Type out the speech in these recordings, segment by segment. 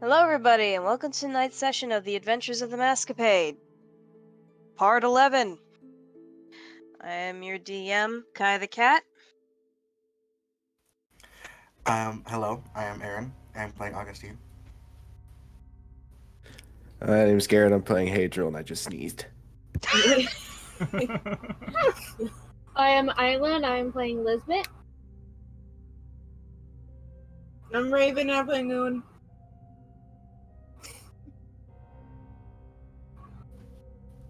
Hello everybody, and welcome to tonight's session of the Adventures of the Masquepade, Part 11. I am your DM, KaiTheCat. Hello, I am Aaron. I'm playing Augusteen. My name's Garrett. I'm playing Hadriel, and I just sneezed. I am Isla, and I am playing Lizbit. I'm Raven, and I'm playing Boon.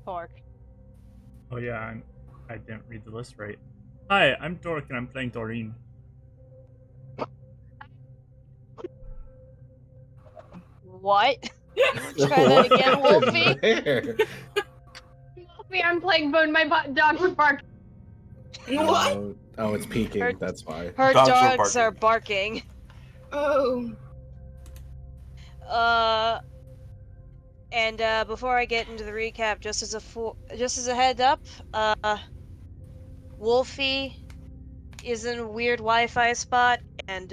Tork. Oh yeah, I didn't read the list right. Hi, I'm Tork and I'm playing Toreen. What? Try that again, Wolfie. Wolfie, I'm playing Boon. My dogs are barking. What? Oh, it's peeking. That's why. Her Dogs dogs are are barking. Oh. And before I get into the recap, just as a head up, Wolfie is in a weird Wi-Fi spot, and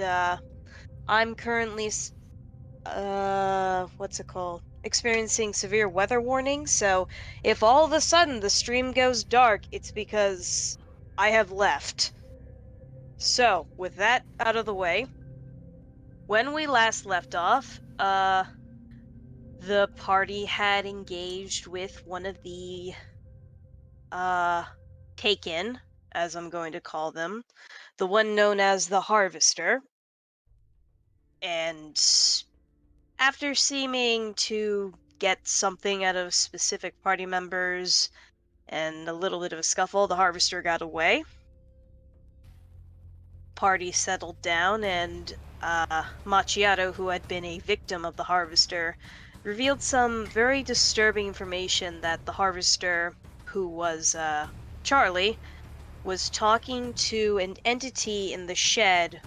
I'm currently what's it called? Experiencing severe weather warnings, so if all of a sudden the stream goes dark, it's because I have left. So, with that out of the way, when we last left off, the party had engaged with one of the, Taken, as I'm going to call them, the one known as the Harvester, and after seeming to get something out of specific party members and a little bit of a scuffle, the Harvester got away. Party settled down, and Macchiato, who had been a victim of the Harvester, revealed some very disturbing information that the Harvester, who was Charlie, was talking to an entity in the shed,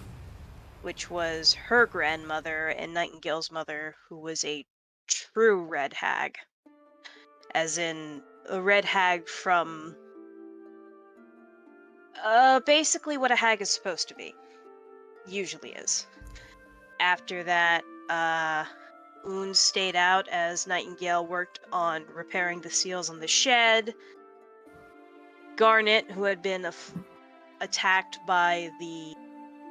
which was her grandmother and Nightingale's mother, who was a true red hag. As in, a red hag from basically what a hag is supposed to be. Usually is. After that, Oon stayed out as Nightingale worked on repairing the seals on the shed. Garnet, who had been attacked by the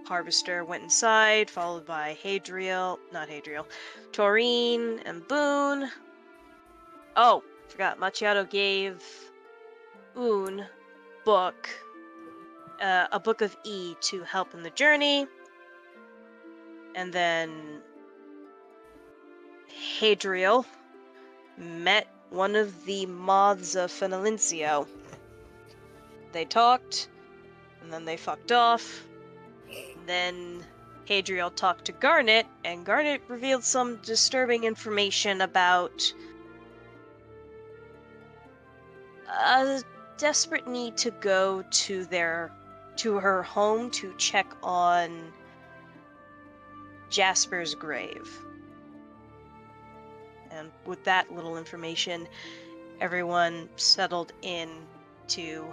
Harvester, went inside, followed by Toreen and Boon. Oh, forgot, Macchiato gave Oon a book of E to help in the journey. And then Hadriel met one of the moths of Fenalincio. They talked, and then they fucked off. And then Hadriel talked to Garnet, and Garnet revealed some disturbing information about a desperate need to go to her home to check on Jasper's grave. And with that little information, everyone settled in to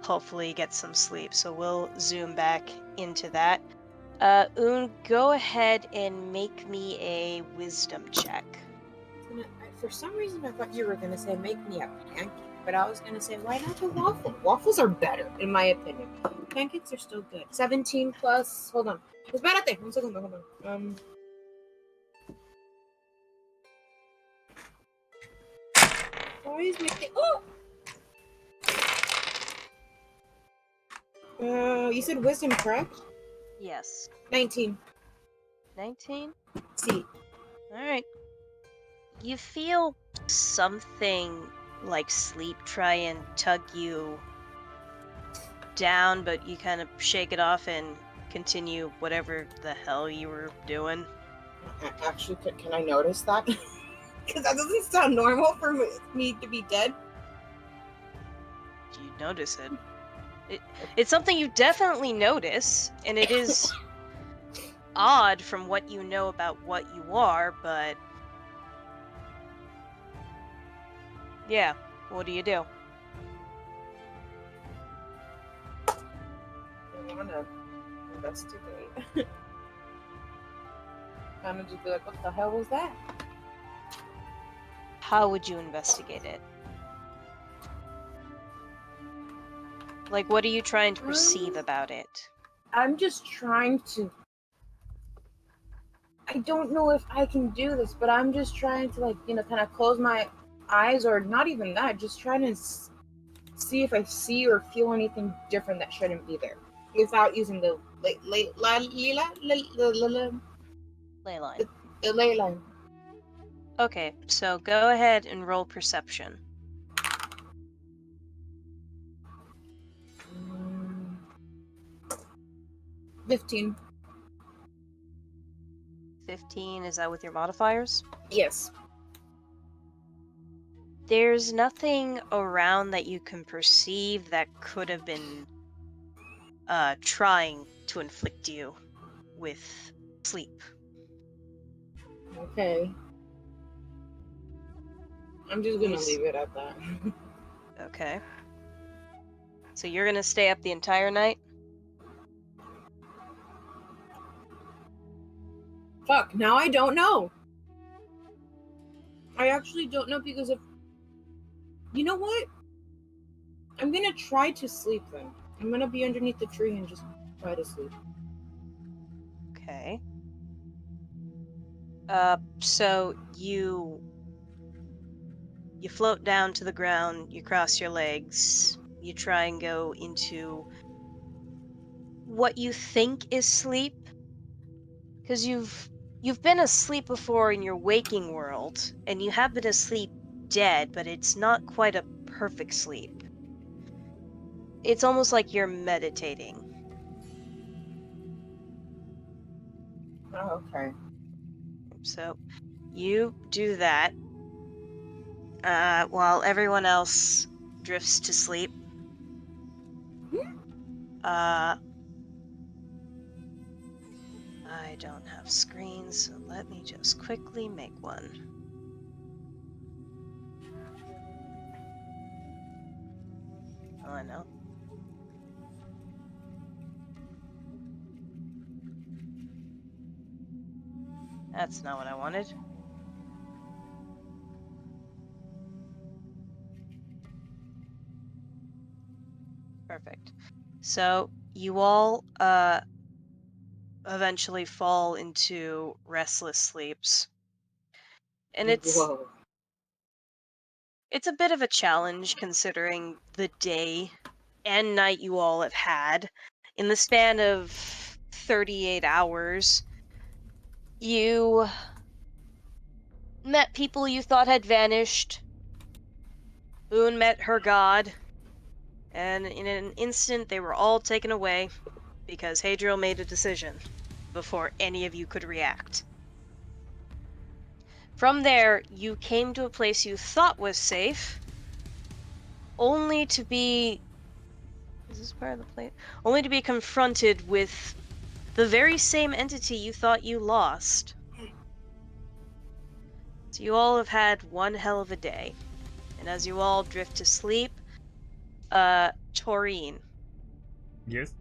hopefully get some sleep. So we'll zoom back into that. Oon, go ahead and make me a wisdom check. For some reason, I thought you were going to say make me a pancake, but I was going to say, why not a waffle? Waffles are better, in my opinion. Pancakes are still good. 17 plus, hold on. It's bad at thing. 1 second, hold on. Always make it. Oh! You said wisdom, correct? Yes. 19. 19? See. Alright. You feel something like sleep try and tug you down, but you kind of shake it off and continue whatever the hell you were doing. Actually, can I notice that? Because that doesn't sound normal for me to be dead. You notice it. It's something you definitely notice, and it is odd from what you know about what you are, but yeah, what do you do? I want to investigate. Kind of just be like, what the hell was that? How would you investigate it? Like, what are you trying to perceive about it? I'm just trying to. I don't know if I can do this, but I'm just trying to, like, kind of close my eyes, or not even that, just trying to see if I see or feel anything different that shouldn't be there without using the ley line. Okay, so go ahead and roll perception. 15. 15, is that with your modifiers? Yes. There's nothing around that you can perceive that could have been trying to inflict you with sleep. Okay. I'm just gonna leave it at that. Okay. So you're gonna stay up the entire night? Fuck, now I don't know. I actually don't know, because if... You know what? I'm gonna try to sleep then. I'm gonna be underneath the tree and just try to sleep. Okay. So you float down to the ground, you cross your legs, you try and go into what you think is sleep, because you've been asleep before in your waking world, and you have been asleep dead, but it's not quite a perfect sleep. It's almost like you're meditating. Oh, okay. So you do that while everyone else drifts to sleep. I don't have screens, so let me just quickly make one. Oh, I know. That's not what I wanted. Perfect. So you all eventually fall into restless sleeps. And Whoa. it's a bit of a challenge considering the day and night you all have had. In the span of 38 hours, you met people you thought had vanished. Boon met her god, and in an instant they were all taken away because Hadriel made a decision before any of you could react. From there, you came to a place you thought was safe, only to be... Is this part of the place? Only to be confronted with the very same entity you thought you lost. So you all have had one hell of a day. And as you all drift to sleep, Toreen, Yes.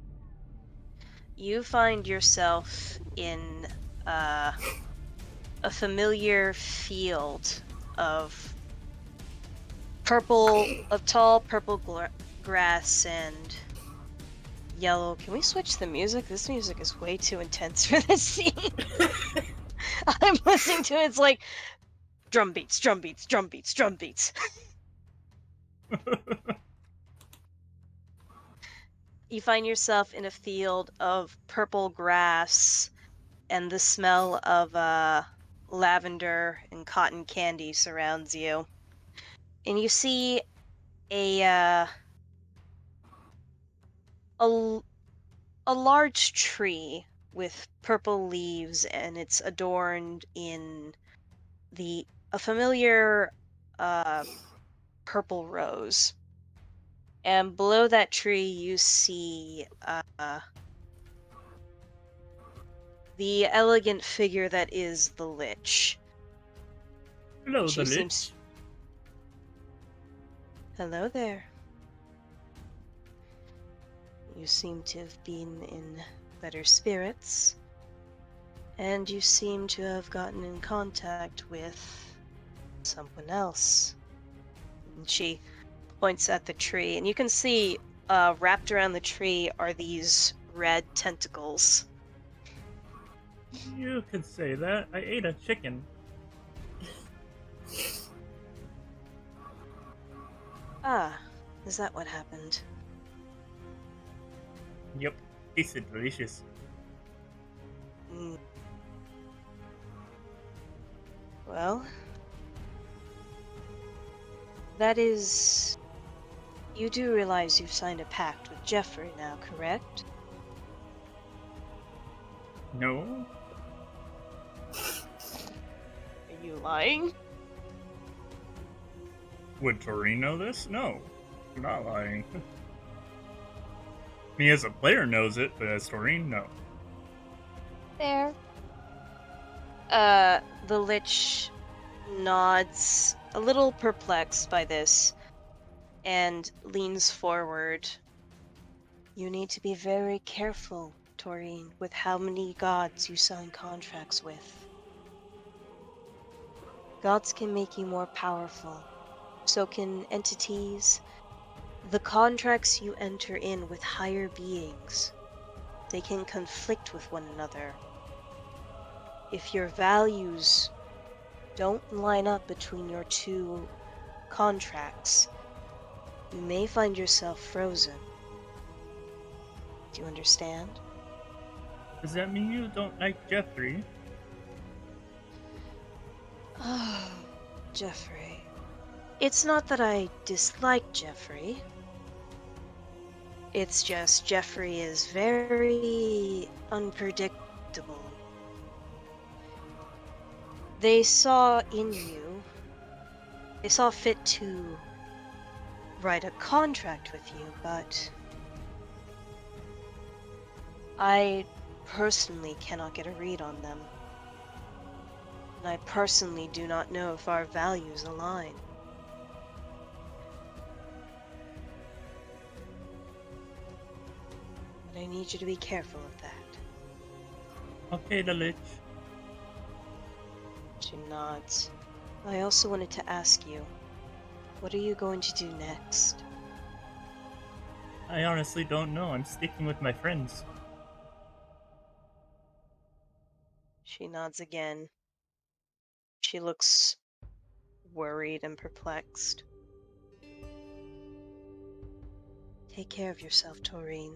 you find yourself in a familiar field of tall purple grass and yellow. Can we switch the music? This music is way too intense for this scene. I'm listening to it, it's like drum beats, drum beats, drum beats, drum beats. You find yourself in a field of purple grass, and the smell of lavender and cotton candy surrounds you. And you see a large tree with purple leaves, and it's adorned in a familiar purple rose. And below that tree, you see the elegant figure that is the Lich. Hello, She the seems... Lich. Hello there. You seem to have been in better spirits. And you seem to have gotten in contact with someone else. And she points at the tree, and you can see wrapped around the tree are these red tentacles. You could say that. I ate a chicken. Ah, is that what happened? Yep. Tasted delicious. Mm. Well, that is... You do realize you've signed a pact with Jeffrey now, correct? No? Are you lying? Would Toreen know this? No. I'm not lying. Me as a player knows it, but as Toreen, no. There. The Lich nods, a little perplexed by this, and leans forward. You need to be very careful, Toreen, with how many gods you sign contracts with. Gods can make you more powerful. So can entities. The contracts you enter in with higher beings, they can conflict with one another. If your values don't line up between your two contracts, you may find yourself frozen. Do you understand? Does that mean you don't like Jeffrey? Oh, Jeffrey. It's not that I dislike Jeffrey. It's just Jeffrey is very unpredictable. They saw in you, they saw fit to write a contract with you, but I personally cannot get a read on them. And I personally do not know if our values align. But I need you to be careful of that. Okay, the Lich. She nods. I also wanted to ask you, what are you going to do next? I honestly don't know. I'm sticking with my friends. She nods again. She looks worried and perplexed. Take care of yourself, Toreen.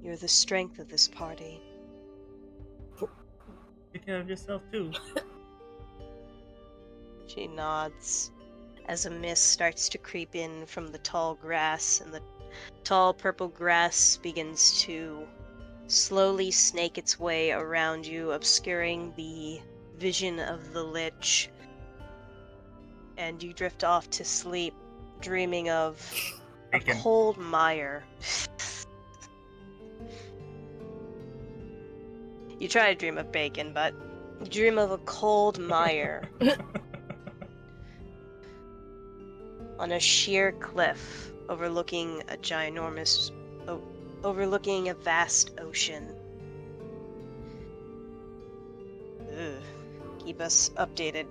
You're the strength of this party. Take care of yourself too. She nods as a mist starts to creep in from the tall grass, and the tall purple grass begins to slowly snake its way around you, obscuring the vision of the Lich. And you drift off to sleep, dreaming of a Bacon. cold mire. You try to dream of bacon, but dream of a cold mire on a sheer cliff overlooking overlooking a vast ocean. Ugh. Keep us updated,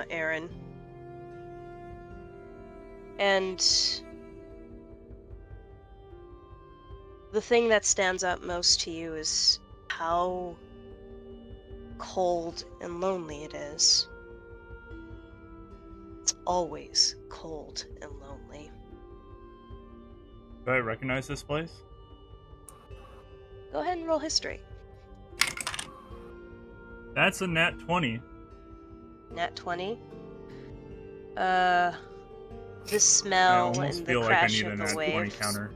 Aaron. And the thing that stands out most to you is how cold and lonely it is. It's always cold and lonely. Do I recognize this place? Go ahead and roll history. That's a nat 20. Nat 20. The I smell almost and the feel like I crash need a of the nat 20 waves. counter.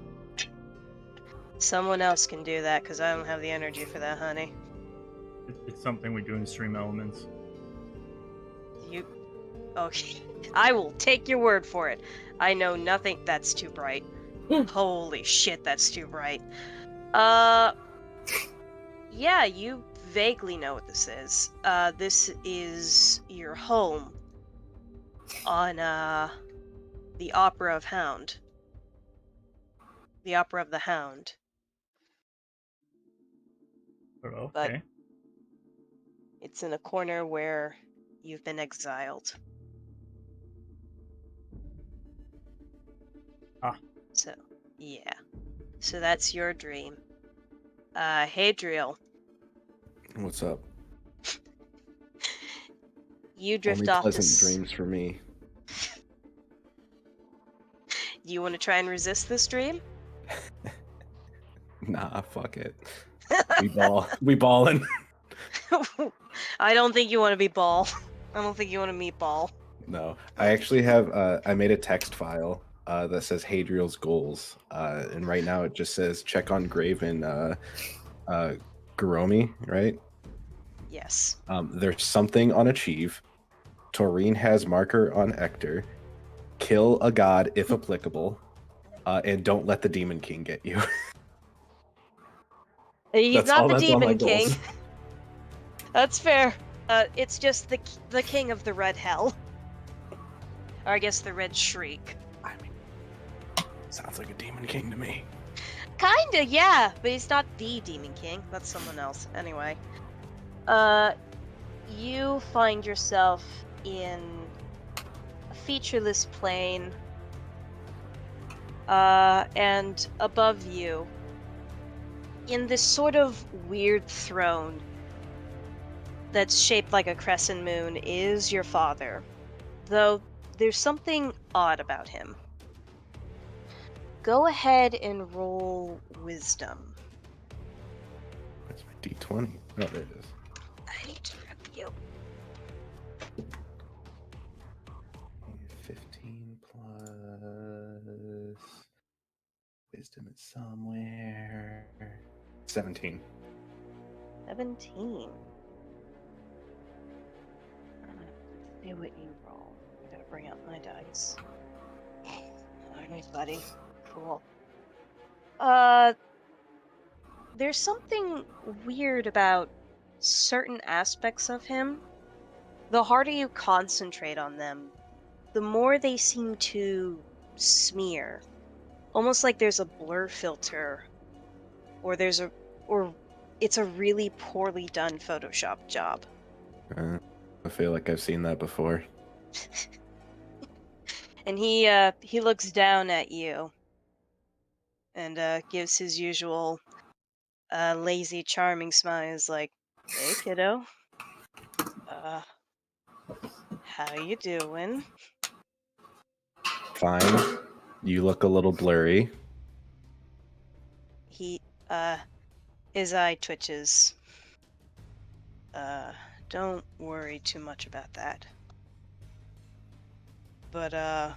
Someone else can do that, because I don't have the energy for that, honey. It's something we do in Stream Elements. You... Okay. I will take your word for it. I know nothing... That's too bright. Holy shit, that's too bright. Yeah, you vaguely know what this is. This is your home on, the Opera of Hound. The Opera of the Hound. Oh, But okay. It's in a corner where you've been exiled. Ah. So, yeah. So that's your dream. Hadriel, What's up? you drift Only off pleasant this. dreams for me. You want to try and resist this dream? Nah, fuck it. We ballin'. I don't think you want to be ball. I don't think you want to meet ball. No, I actually have. I made a text file that says Hadriel's goals, and right now it just says check on Graven, Garomi, right? Yes. There's something on achieve. Toreen has marker on Ector. Kill a god if applicable, and don't let the Demon King get you. He's not the That's all my Demon King. goals. That's fair. It's just the king of the Red Hell. Or I guess the Red Shriek. I mean, sounds like a Demon King to me. Kinda, yeah, but he's not the Demon King. That's someone else. Anyway. You find yourself in a featureless plain. And above you, in this sort of weird throne that's shaped like a crescent moon, is your father. Though there's something odd about him. Go ahead and roll wisdom. That's my D20. Oh, there it is. I need to rep you. 15 plus wisdom is somewhere. 17. 17. Let's see what you roll. I gotta bring up my dice. Alright, buddy. Cool. There's something weird about certain aspects of him. The harder you concentrate on them, the more they seem to smear. Almost like there's a blur filter, or it's a really poorly done Photoshop job. I feel like I've seen that before. And he looks down at you and gives his usual lazy, charming smile. He's like, "Hey, kiddo. How you doing?" Fine. You look a little blurry. He his eye twitches. Don't worry too much about that. But how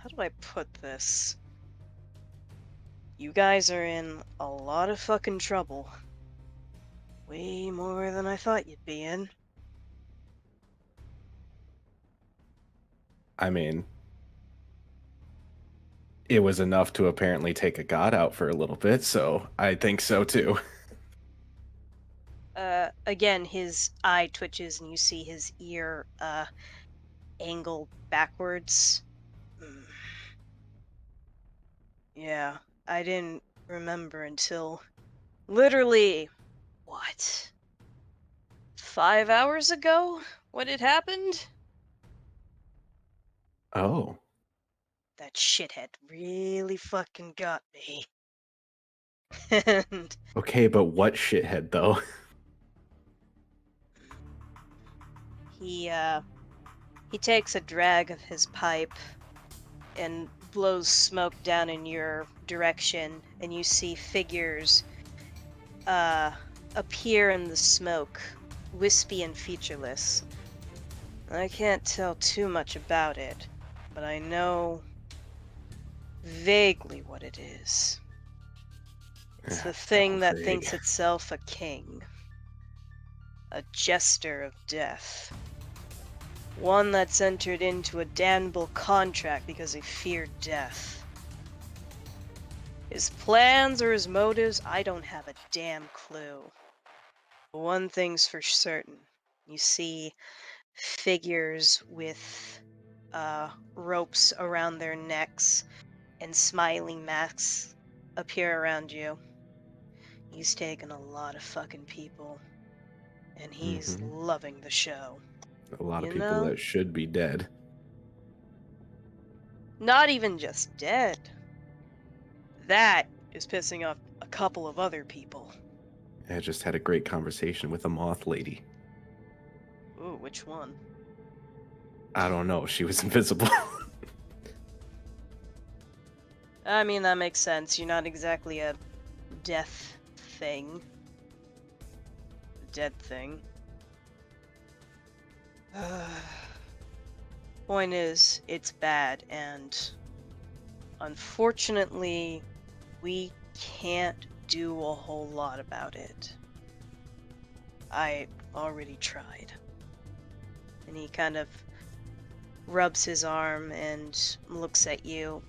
do I put this? You guys are in a lot of fucking trouble. Way more than I thought you'd be in. I mean, it was enough to apparently take a god out for a little bit, so I think so too. Again, his eye twitches and you see his ear, angled backwards. Yeah, I didn't remember until literally, what? 5 hours ago? What had happened? Oh. That shithead really fucking got me. And Okay, but what shithead though? he takes a drag of his pipe and blows smoke down in your direction, and you see figures appear in the smoke, wispy and featureless. I can't tell too much about it, but I know vaguely what it is. It's the thing that Vague. thinks itself a king. A jester of death. One that's entered into a damnable contract because he feared death. His plans or his motives, I don't have a damn clue. But one thing's for certain. You see figures with ropes around their necks and smiling masks appear around you. He's taken a lot of fucking people. and he's Mhm. loving the show. A lot of You people know? that should be dead. Not even just dead. That is pissing off a couple of other people. I just had a great conversation with a moth lady. Ooh, which one? I don't know. She was invisible. I mean, that makes sense. You're not exactly a death thing. Dead thing. Point is, it's bad, and unfortunately, we can't do a whole lot about it. I already tried. And he kind of rubs his arm and looks at you.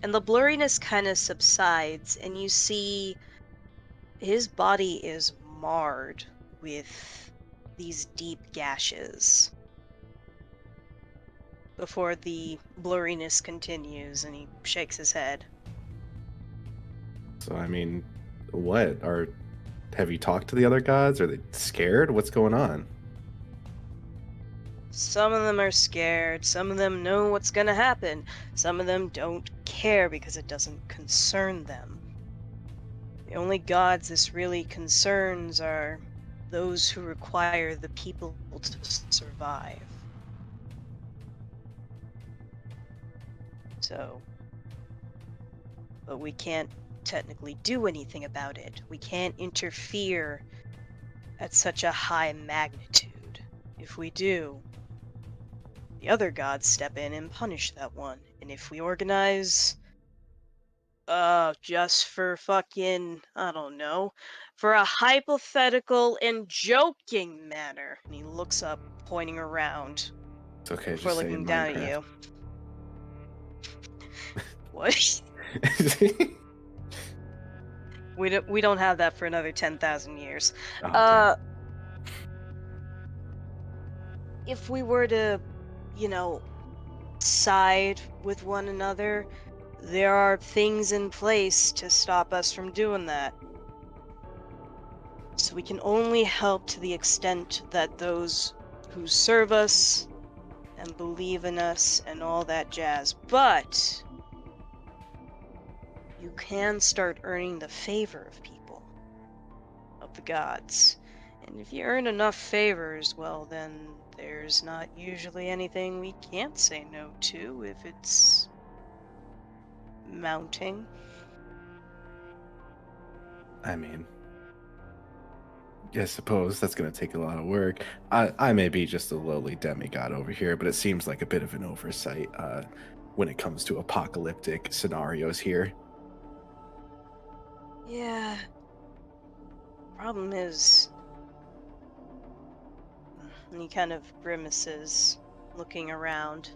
And the blurriness kind of subsides, and you see his body is marred with these deep gashes. Before the blurriness continues, and he shakes his head. So, I mean, what? Have you talked to the other gods? Are they scared? What's going on? Some of them are scared, some of them know what's gonna happen, some of them don't care because it doesn't concern them. The only gods this really concerns are those who require the people to survive. So, but we can't technically do anything about it. We can't interfere at such a high magnitude. If we do, the other gods step in and punish that one. And if we organize, just for fucking, I don't know, for a hypothetical and joking manner. And he looks up, pointing around, It's okay, before just say looking down at Minecraft. you. What? We don't have that for another 10,000 years. Oh, Uh, damn. if we were to, you know, side with one another, there are things in place to stop us from doing that. So we can only help to the extent that those who serve us and believe in us and all that jazz. But you can start earning the favor of people, of the gods. And if you earn enough favors, well, then there's not usually anything we can't say no to if it's mounting. I mean, I suppose that's going to take a lot of work. I may be just a lowly demigod over here, but it seems like a bit of an oversight when it comes to apocalyptic scenarios here. Yeah. Problem is, and he kind of grimaces, looking around.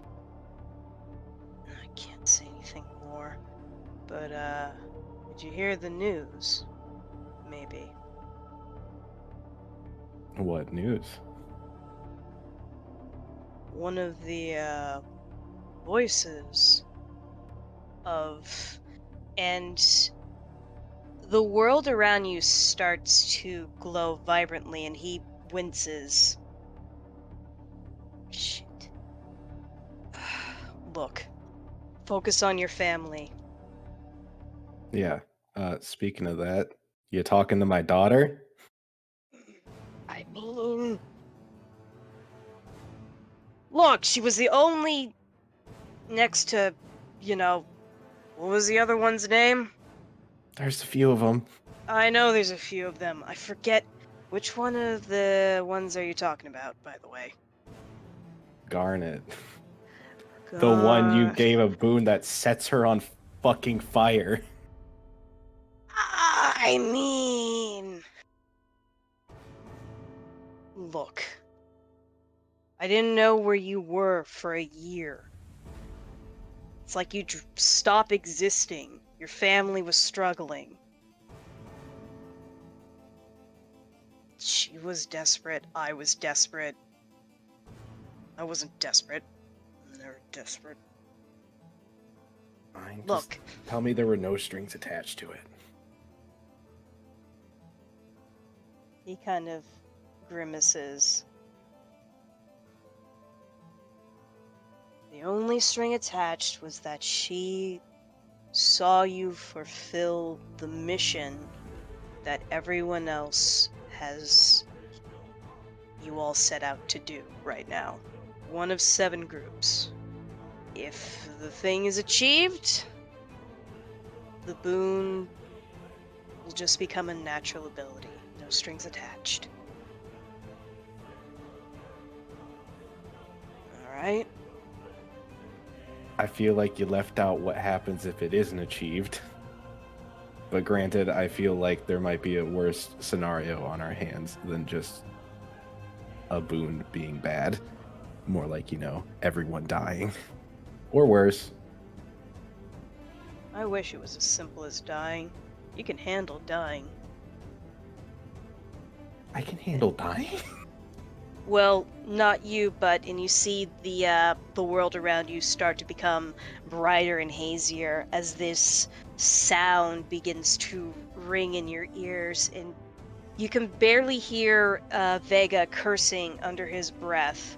I can't say anything more, but did you hear the news? Maybe. What news? One of the voices of, and the world around you starts to glow vibrantly, and he winces. Shit. Look, focus on your family. Yeah. Speaking of that, you talking to my daughter? I mean, look, she was the only next to, you know, what was the other one's name? There's a few of them. I know there's a few of them. I forget which one of the ones are you talking about, by the way. Garnet. The one you gave a boon that sets her on fucking fire. I mean, look. I didn't know where you were for a year. It's like you stop existing. Your family was struggling. She was desperate. I was desperate. I wasn't desperate. They were desperate. Fine, Look. just tell me there were no strings attached to it. He kind of grimaces. The only string attached was that she saw you fulfill the mission that everyone else has you all set out to do right now. One of 7 groups. If the thing is achieved, the boon will just become a natural ability. No strings attached. Alright? I feel like you left out what happens if it isn't achieved. But granted, I feel like there might be a worse scenario on our hands than just a boon being bad. More like, everyone dying. Or worse. I wish it was as simple as dying. You can handle dying. I can handle dying? Well, not you, and you see the world around you start to become brighter and hazier as this sound begins to ring in your ears, and you can barely hear Vega cursing under his breath.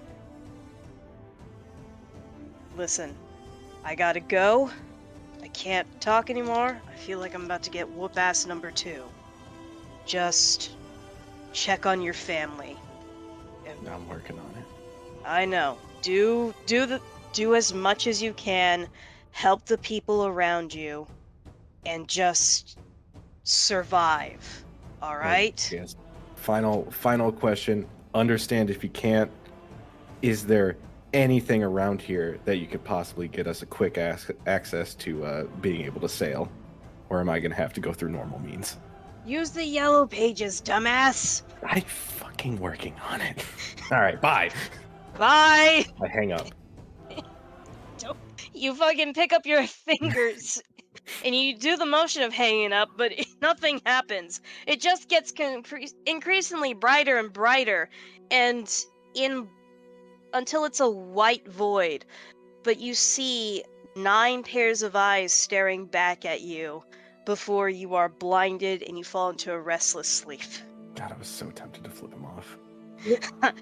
Listen, I gotta go. I can't talk anymore. I feel like I'm about to get whoop-ass number 2. Just check on your family. I'm working on it. I know. Do as much as you can. Help the people around you, and just survive. All right? Yes. Final question. Understand if you can't. Is there anything around here that you could possibly get us a quick access to being able to sail, or am I gonna have to go through normal means? Use the yellow pages, dumbass. I'm fucking working on it. All right, bye. Bye. I hang up. You fucking pick up your fingers and you do the motion of hanging up, but nothing happens. It just gets increasingly brighter and brighter, and until it's a white void. But you see 9 pairs of eyes staring back at you before you are blinded and you fall into a restless sleep. God, I was so tempted to flip him off.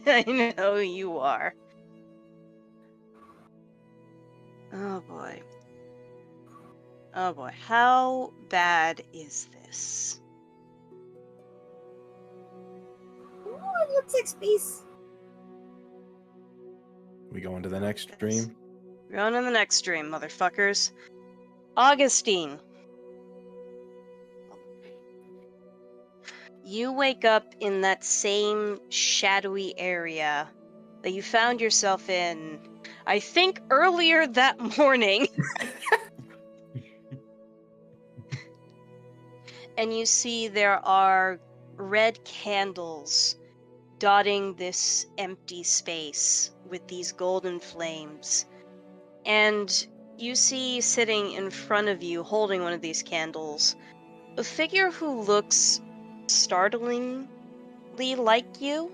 I know you are. Oh boy. Oh boy. How bad is this? Ooh, it looks like space. We go into the next stream. We're on to the next stream, motherfuckers. Augusteen. You wake up in that same shadowy area that you found yourself in, I think, earlier that morning. And you see there are red candles dotting this empty space with these golden flames. And you see sitting in front of you, holding one of these candles, a figure who looks startlingly like you,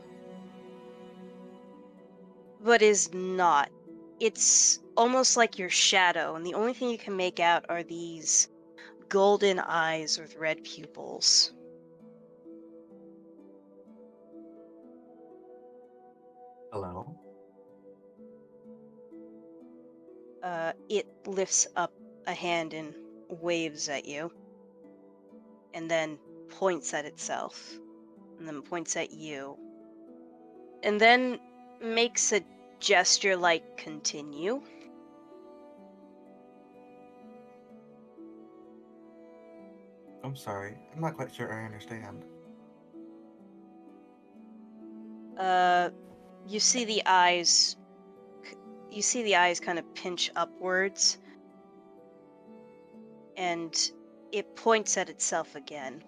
but is not. It's almost like your shadow, and the only thing you can make out are these golden eyes with red pupils. Hello? It lifts up a hand and waves at you, and then points at itself, and then points at you, and then makes a gesture like continue. I'm sorry. I'm not quite sure I understand. You see the eyes. You see the eyes kind of pinch upwards, and it points at itself again,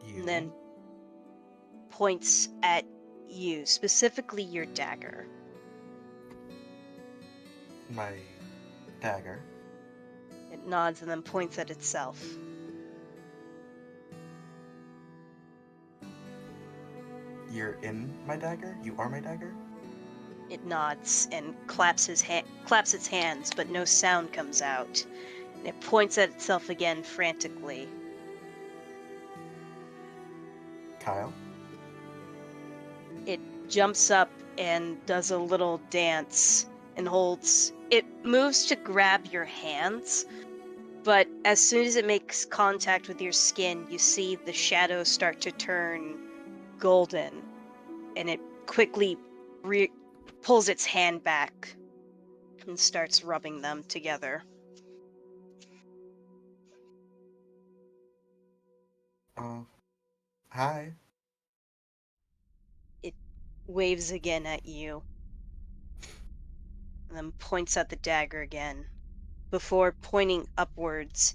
You? and then points at you, specifically your dagger. My dagger? It nods and then points at itself. You're in my dagger? You are my dagger? It nods and claps its hands, but no sound comes out. And it points at itself again frantically. Kyle? It jumps up and does a little dance and holds. It moves to grab your hands, but as soon as it makes contact with your skin, you see the shadows start to turn golden, and it quickly pulls its hand back and starts rubbing them together. Hi. It waves again at you, and then points at the dagger again, before pointing upwards.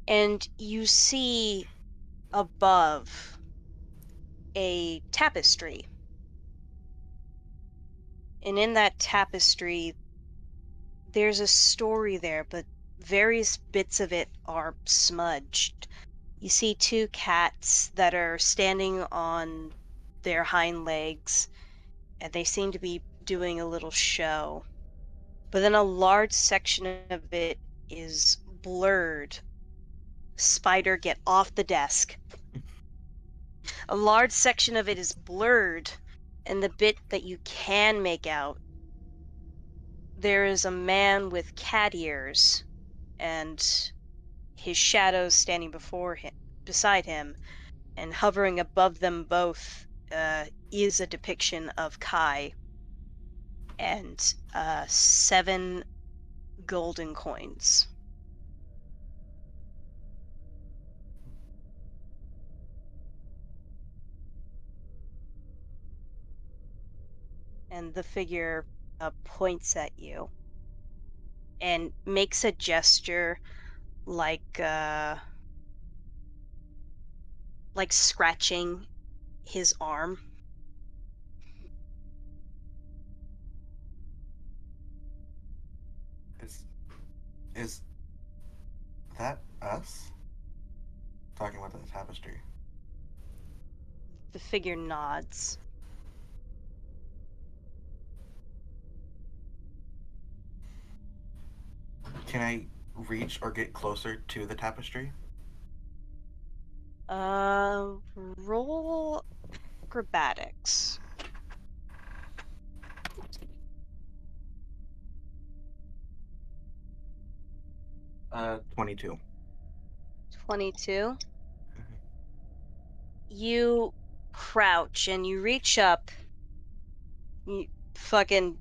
And you see above a tapestry. And in that tapestry, there's a story there, but various bits of it are smudged. You see two cats that are standing on their hind legs, and they seem to be doing a little show. But then a large section of it is blurred. Spider, get off the desk. A large section of it is blurred, and the bit that you can make out, there is a man with cat ears, and his shadow standing beside him, and hovering above them both is a depiction of Kai and 7 golden coins. And the figure points at you and makes a gesture like scratching his arm. Is that us? Talking about the tapestry. The figure nods. Can I reach or get closer to the tapestry? Roll acrobatics. 22. 22. You crouch and you reach up. You fucking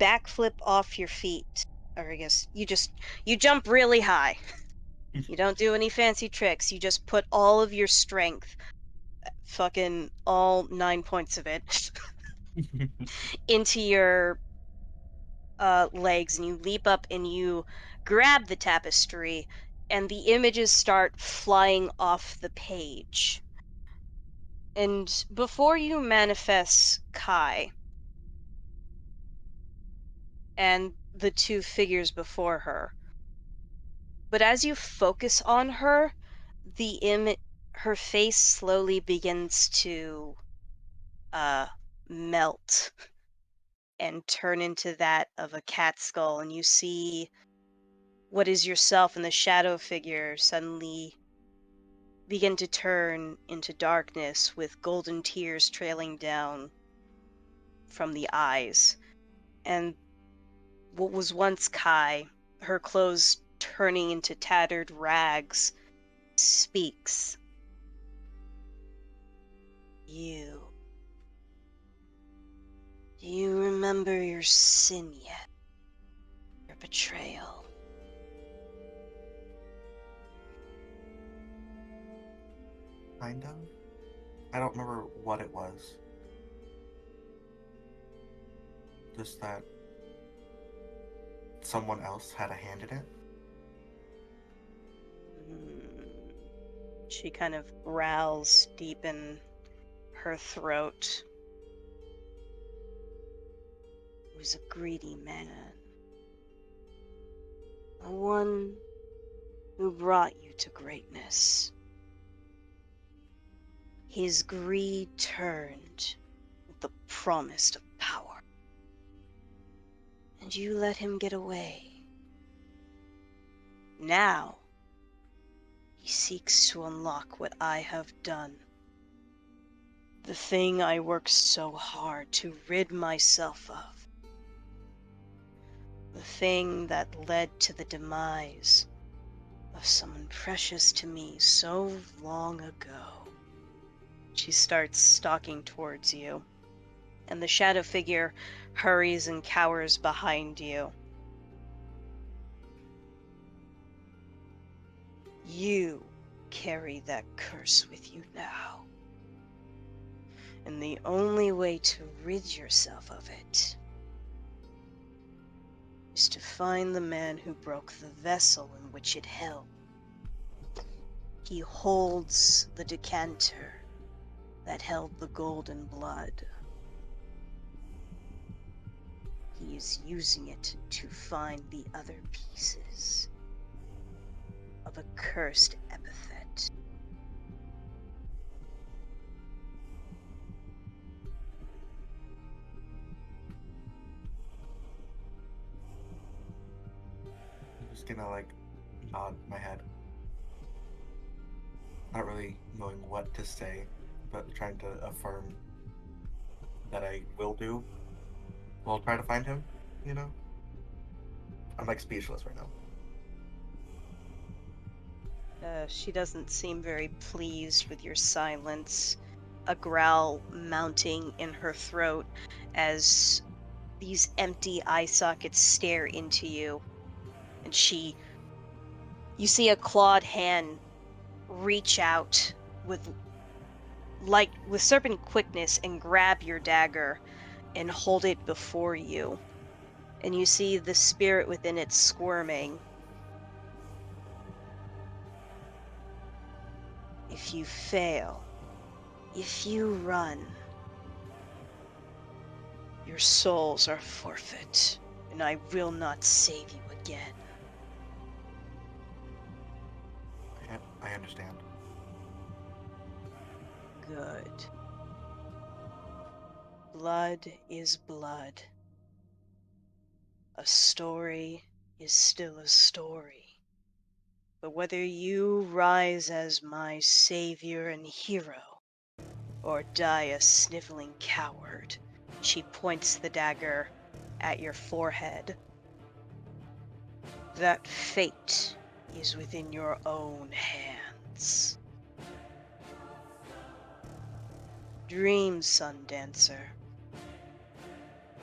backflip off your feet. Or I guess you jump really high. You don't do any fancy tricks. You just put all of your strength, fucking all 9 points of it, into your legs, and you leap up and you grab the tapestry, and the images start flying off the page. And before you manifest Kai and the two figures before her, but as you focus on her, her face slowly begins to melt and turn into that of a cat skull, and you see what is yourself and the shadow figure suddenly begin to turn into darkness with golden tears trailing down from the eyes. And what was once Kai, her clothes turning into tattered rags, speaks. Do you remember your sin yet? Your betrayal? Kind of. I don't remember what it was. Just that someone else had a hand in it. She kind of growls deep in her throat. He was a greedy man. The one who brought you to greatness. His greed turned with the promise of power. And you let him get away. Now, he seeks to unlock what I have done. The thing I worked so hard to rid myself of. The thing that led to the demise of someone precious to me so long ago. She starts stalking towards you, and the shadow figure hurries and cowers behind you. You carry that curse with you now. And the only way to rid yourself of it is to find the man who broke the vessel in which it held. He holds the decanter that held the golden blood. He is using it to find the other pieces of a cursed epithet. I'm just gonna like nod my head. Not really knowing what to say, but trying to affirm that I will do. We'll try to find him, you know? I'm like speechless right now. She doesn't seem very pleased with your silence, a growl mounting in her throat as these empty eye sockets stare into you. And you see a clawed hand reach out with serpent quickness and grab your dagger and hold it before you. And you see the spirit within it squirming. If you fail, if you run, your souls are forfeit, and I will not save you again. I understand. Good. Blood is blood. A story is still a story. But whether you rise as my savior and hero, or die a sniveling coward, she points the dagger at your forehead. That fate is within your own hands. Dream, sun dancer.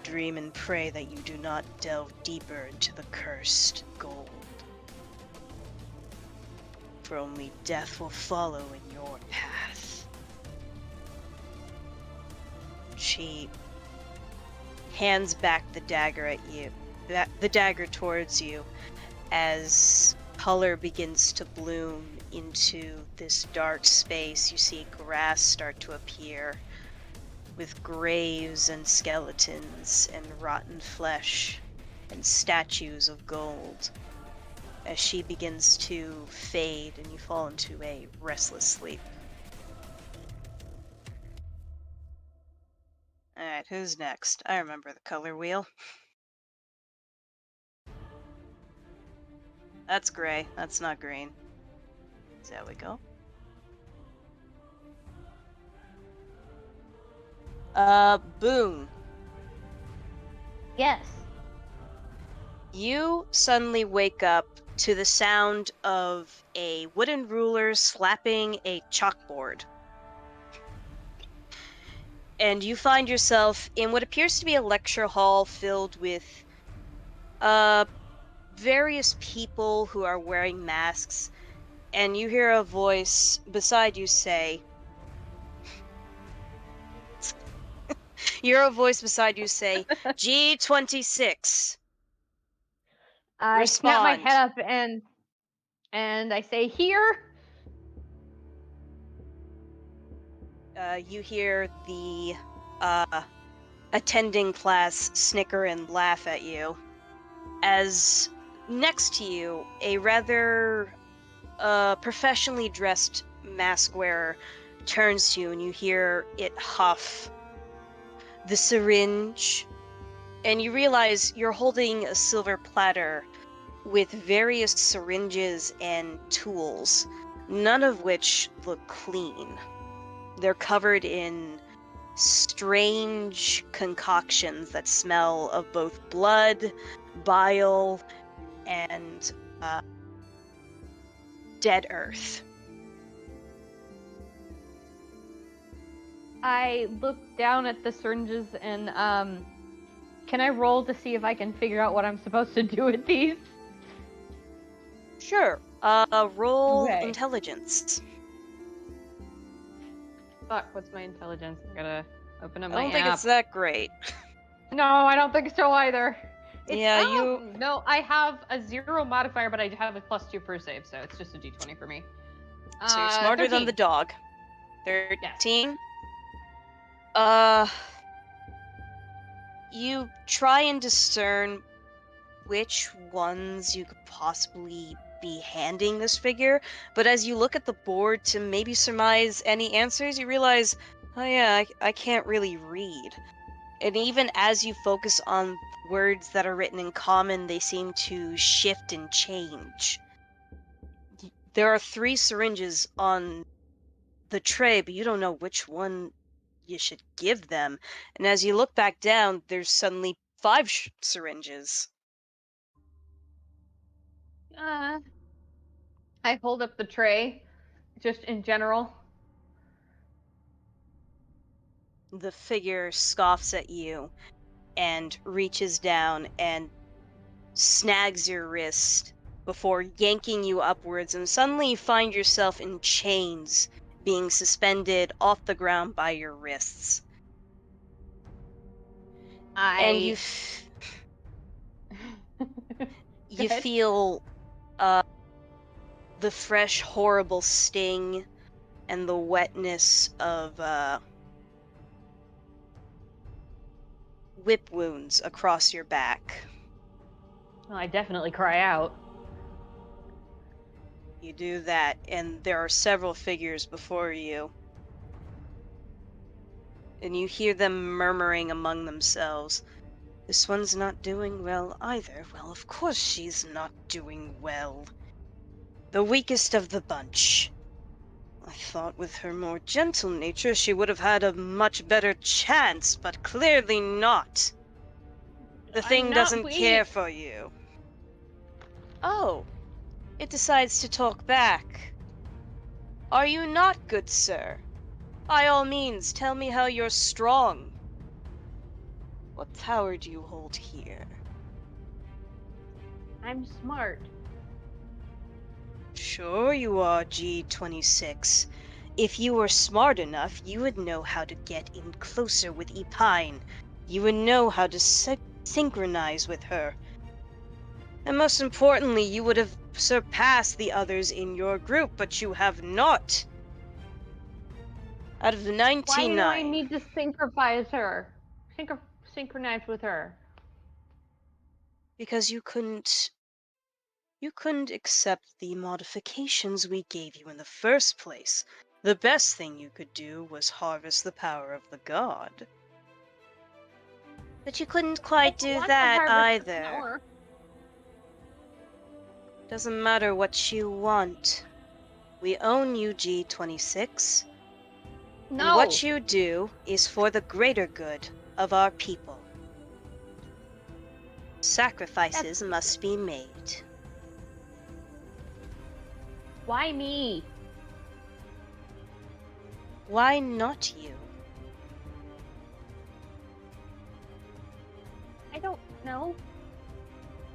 Dream and pray that you do not delve deeper into the cursed gold. For only death will follow in your path. She hands back the dagger at you, the dagger towards you, as color begins to bloom into this dark space. You see grass start to appear, with graves and skeletons and rotten flesh and statues of gold, as she begins to fade and you fall into a restless sleep. Alright, who's next? I remember the color wheel. That's gray. That's not green. There we go. Boon. Yes. You suddenly wake up to the sound of a wooden ruler slapping a chalkboard. And you find yourself in what appears to be a lecture hall filled with various people who are wearing masks, and you hear a voice beside you say, G26. I snap my Respond. head up and I say, here. You hear the attending class snicker and laugh at you, as next to you, a rather professionally dressed mask wearer turns to you and you hear it huff the syringe, and you realize you're holding a silver platter with various syringes and tools, none of which look clean. They're covered in strange concoctions that smell of both blood, bile, and dead earth. I look down at the syringes and can I roll to see if I can figure out what I'm supposed to do with these? Sure. Roll Okay. intelligence. Fuck, what's my intelligence? I'm gonna open up I my don't think app. it's that great. No, I don't think so either. Yeah, No, I have a 0 modifier, but I have a +2 per save, so it's just a d20 for me. So you're smarter than the 13. dog. Yes. 13? You try and discern which ones you could possibly be handing this figure, but as you look at the board to maybe surmise any answers, you realize, oh yeah, I can't really read. And even as you focus on words that are written in common, they seem to shift and change. There are 3 syringes on the tray, but you don't know which one you should give them. And as you look back down, there's suddenly 5 syringes. I hold up the tray, just in general. The figure scoffs at you and reaches down and snags your wrist before yanking you upwards, and suddenly you find yourself in chains being suspended off the ground by your wrists. And you Go ahead. feel the fresh, horrible sting and the wetness of whip wounds across your back. Well, I definitely cry out. You do that, and there are several figures before you. And you hear them murmuring among themselves. This one's not doing well either. Well, of course she's not doing well. The weakest of the bunch. I thought with her more gentle nature she would have had a much better chance, but clearly not. The thing doesn't care for you. Oh, it decides to talk back. Are you not, good sir? By all means, tell me how you're strong. What power do you hold here? I'm smart. Sure you are, G26. If you were smart enough, you would know how to get in closer with Epine. You would know how to synchronize with her. And most importantly, you would have surpassed the others in your group, but you have not. Out of the 99... Why do I need to synchronize her? Synchronize with her. Because you couldn't accept the modifications we gave you in the first place. The best thing you could do was harvest the power of the god. But you couldn't quite do that either. Doesn't matter what you want. We own you, G26. No. And what you do is for the greater good of our people. Sacrifices must be made. Why me? Why not you? I don't know.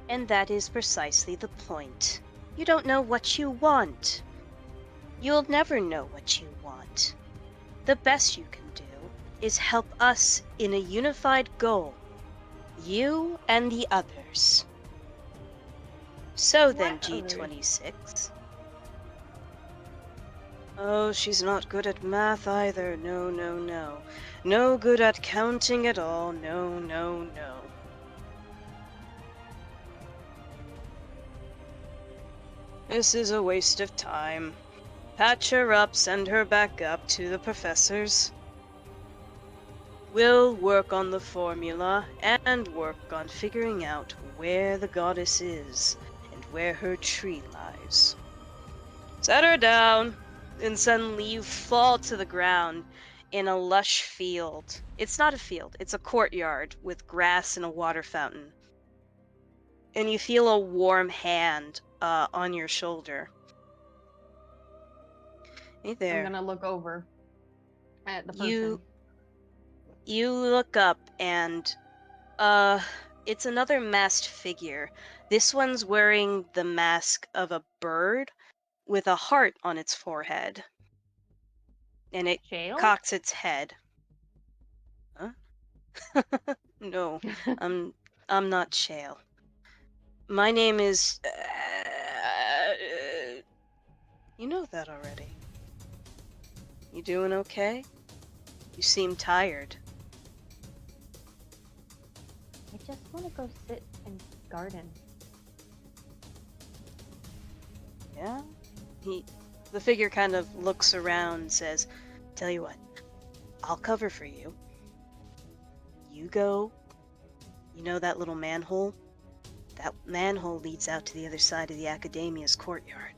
And that is precisely the point. You don't know what you want. You'll never know what you want. The best you can do is help us in a unified goal. You and the others. So then, G26. Oh, she's not good at math either. No, no, no. No good at counting at all. No, no, no. This is a waste of time. Patch her up, send her back up to the professors. We'll work on the formula and work on figuring out where the goddess is and where her tree lies. Set her down, and suddenly you fall to the ground in a lush field. It's not a field, it's a courtyard with grass and a water fountain. And you feel a warm hand on your shoulder. Hey there. I'm gonna look over at the person. You look up and it's another masked figure. This one's wearing the mask of a bird with a heart on its forehead. And it Jail? cocks its head. Huh? No, I'm not Shale. My name is. You know that already. You doing okay? You seem tired. I just want to go sit and garden. Yeah? The figure kind of looks around and says, "Tell you what, I'll cover for you. You go. You know that little manhole? That manhole leads out to the other side of the Academia's courtyard.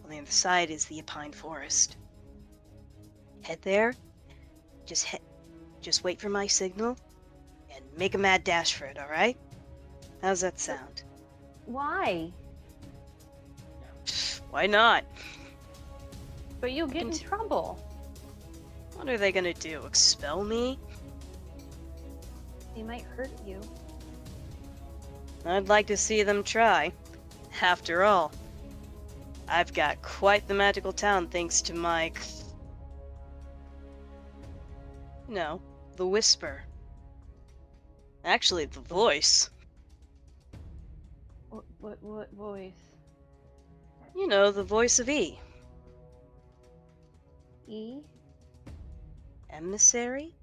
On the other side is the pine forest. Head there. Just wait for my signal, and make a mad dash for it. All right? How's that sound? Why? Why not? But you'll get in trouble. What are they gonna do? Expel me? They might hurt you. I'd like to see them try. After all, I've got quite the magical talent thanks to my... No, the whisper. Actually, the voice. What voice? You know, the voice of E. E? Emissary?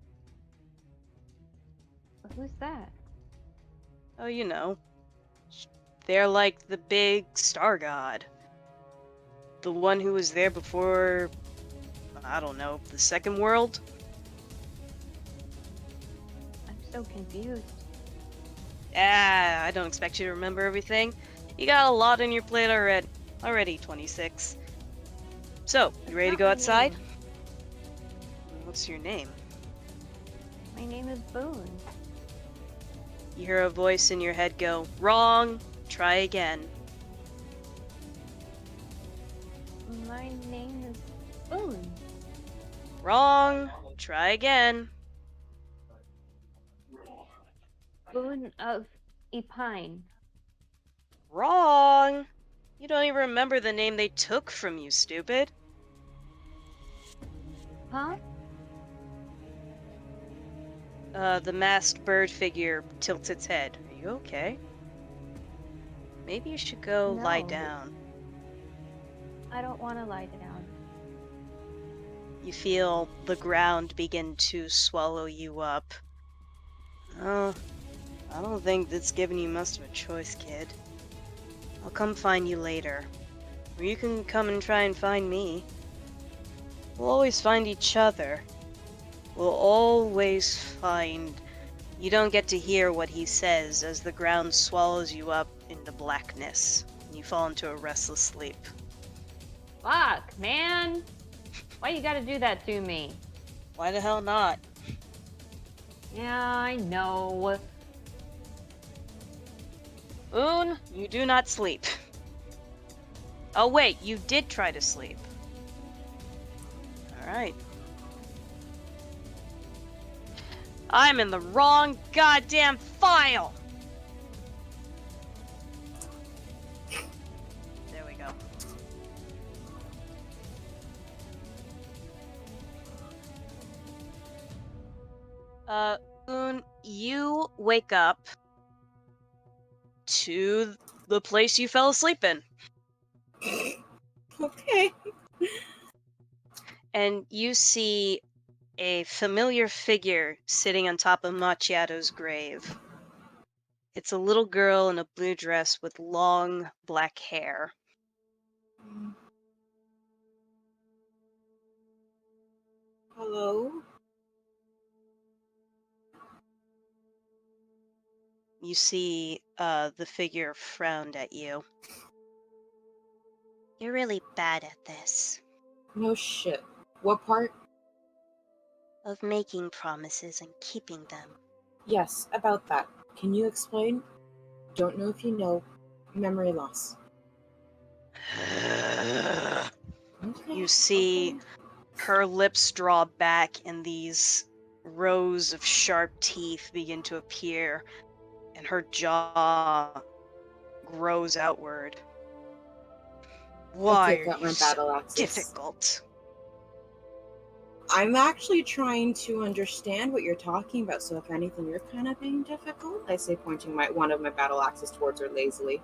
Who's that? Oh, you know. They're like the big star god. The one who was there before, I don't know, the second world? I'm so confused. I don't expect you to remember everything. You got a lot on your plate already, 26. So, you ready to go outside? Name. What's your name? My name is Boon. You hear a voice in your head go, "Wrong! Try again." My name is Boon. "Wrong! Try again." Boon of Epine. "Wrong! You don't even remember the name they took from you, stupid." Huh? The masked bird figure tilts its head. Are you okay? Maybe you should go lie No. down. I don't want to lie down. You feel the ground begin to swallow you up. Oh, I don't think that's giving you much of a choice, kid. I'll come find you later. Or you can come and try and find me. We'll always find each other. We'll always find... You don't get to hear what he says as the ground swallows you up into blackness. And you fall into a restless sleep. Fuck, man! Why you gotta do that to me? Why the hell not? Yeah, I know. Boon, you do not sleep. Oh wait, you did try to sleep. Alright. I'm in the wrong goddamn file! There we go. Boon, you wake up to the place you fell asleep in. Okay. And you see a familiar figure sitting on top of Macchiato's grave. It's a little girl in a blue dress with long black hair. Hello? You see the figure frowned at you. You're really bad at this. No shit. What part? of making promises and keeping them. Yes, about that. Can you explain? Don't know if you know. Memory loss. Okay. You see okay. her lips draw back and these rows of sharp teeth begin to appear, and her jaw grows outward. Why I are take out you my so battle axes. difficult? I'm actually trying to understand what you're talking about, so if anything, you're kind of being difficult. I say, pointing one of my battle axes towards her lazily.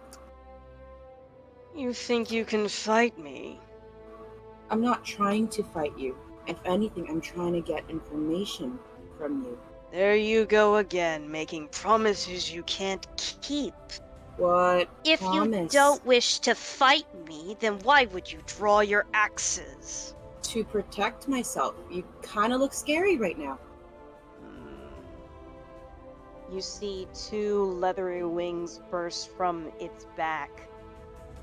You think you can fight me? I'm not trying to fight you. If anything, I'm trying to get information from you. There you go again, making promises you can't keep. What If you promise? don't wish to fight me, then why would you draw your axes? To protect myself. You kind of look scary right now. You see two leathery wings burst from its back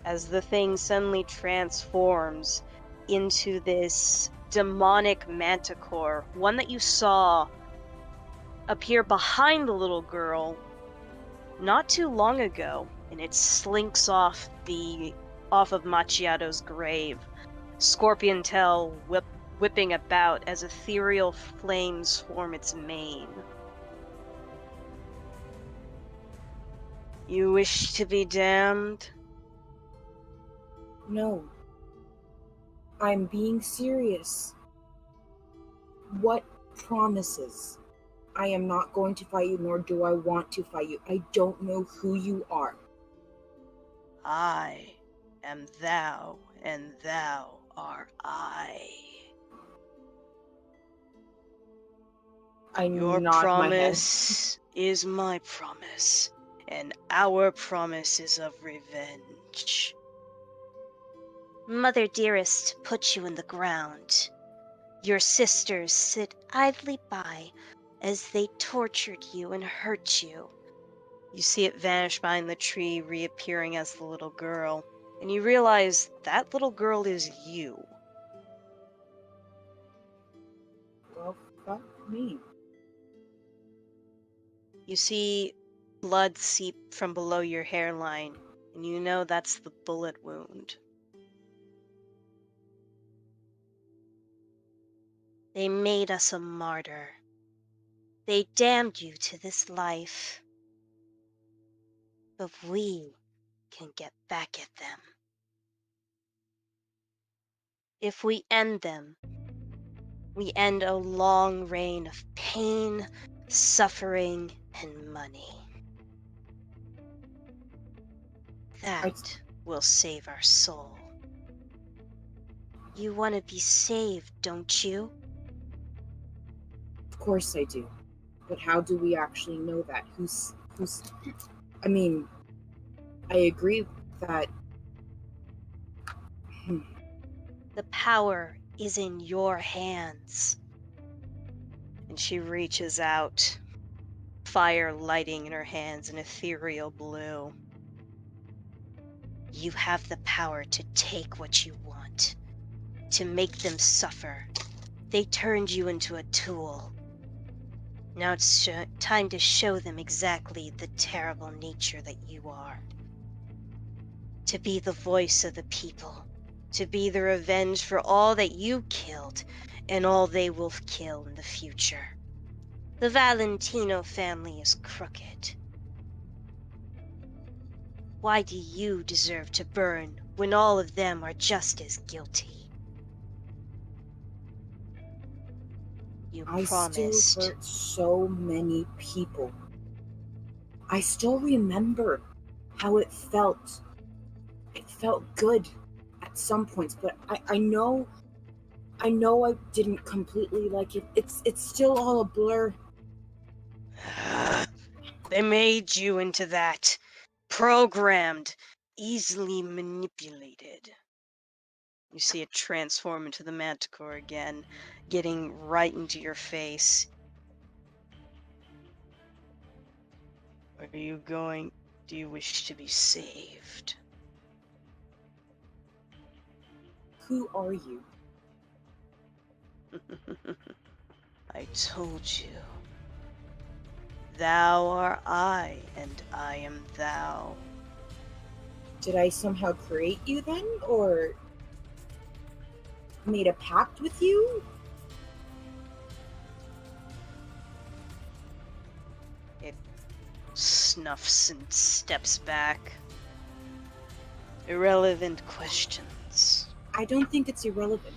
as the thing suddenly transforms into this demonic manticore, one that you saw appear behind the little girl not too long ago, and it slinks off of Macchiato's grave, scorpion tail whipping about as ethereal flames form its mane. You wish to be damned? No. I'm being serious. What promises? I am not going to fight you, nor do I want to fight you. I don't know who you are. I am thou, and thou art I. I Your nod my head. promise is my promise, and our promise is of revenge. Mother dearest put you in the ground. Your sisters sit idly by as they tortured you and hurt you. You see it vanish behind the tree, reappearing as the little girl, and you realize that little girl is you. Well, fuck me. You see blood seep from below your hairline, and you know that's the bullet wound. They made us a martyr. They damned you to this life. But we can get back at them. If we end them, we end a long reign of pain, suffering, and money. That will save our soul. You want to be saved, don't you? Of course I do. But how do we actually know that? Who's I mean, I agree that The power is in your hands. And she reaches out, fire lighting in her hands, an ethereal blue. You have the power to take what you want, to make them suffer. They turned you into a tool. Now it's time to show them exactly the terrible nature that you are. To be the voice of the people, to be the revenge for all that you killed and all they will kill in the future. The Valentino family is crooked. Why do you deserve to burn when all of them are just as guilty? You I promised. still hurt so many people. I still remember how it felt. It felt good at some points, but I know I didn't completely like it. It's still all a blur. They made you into that. Programmed, easily manipulated. You see it transform into the manticore again, getting right into your face. Do you wish to be saved? Who are you? I told you. Thou are I, and I am thou. Did I somehow create you then, or made a pact with you? It snuffs and steps back. Irrelevant questions. I don't think it's irrelevant.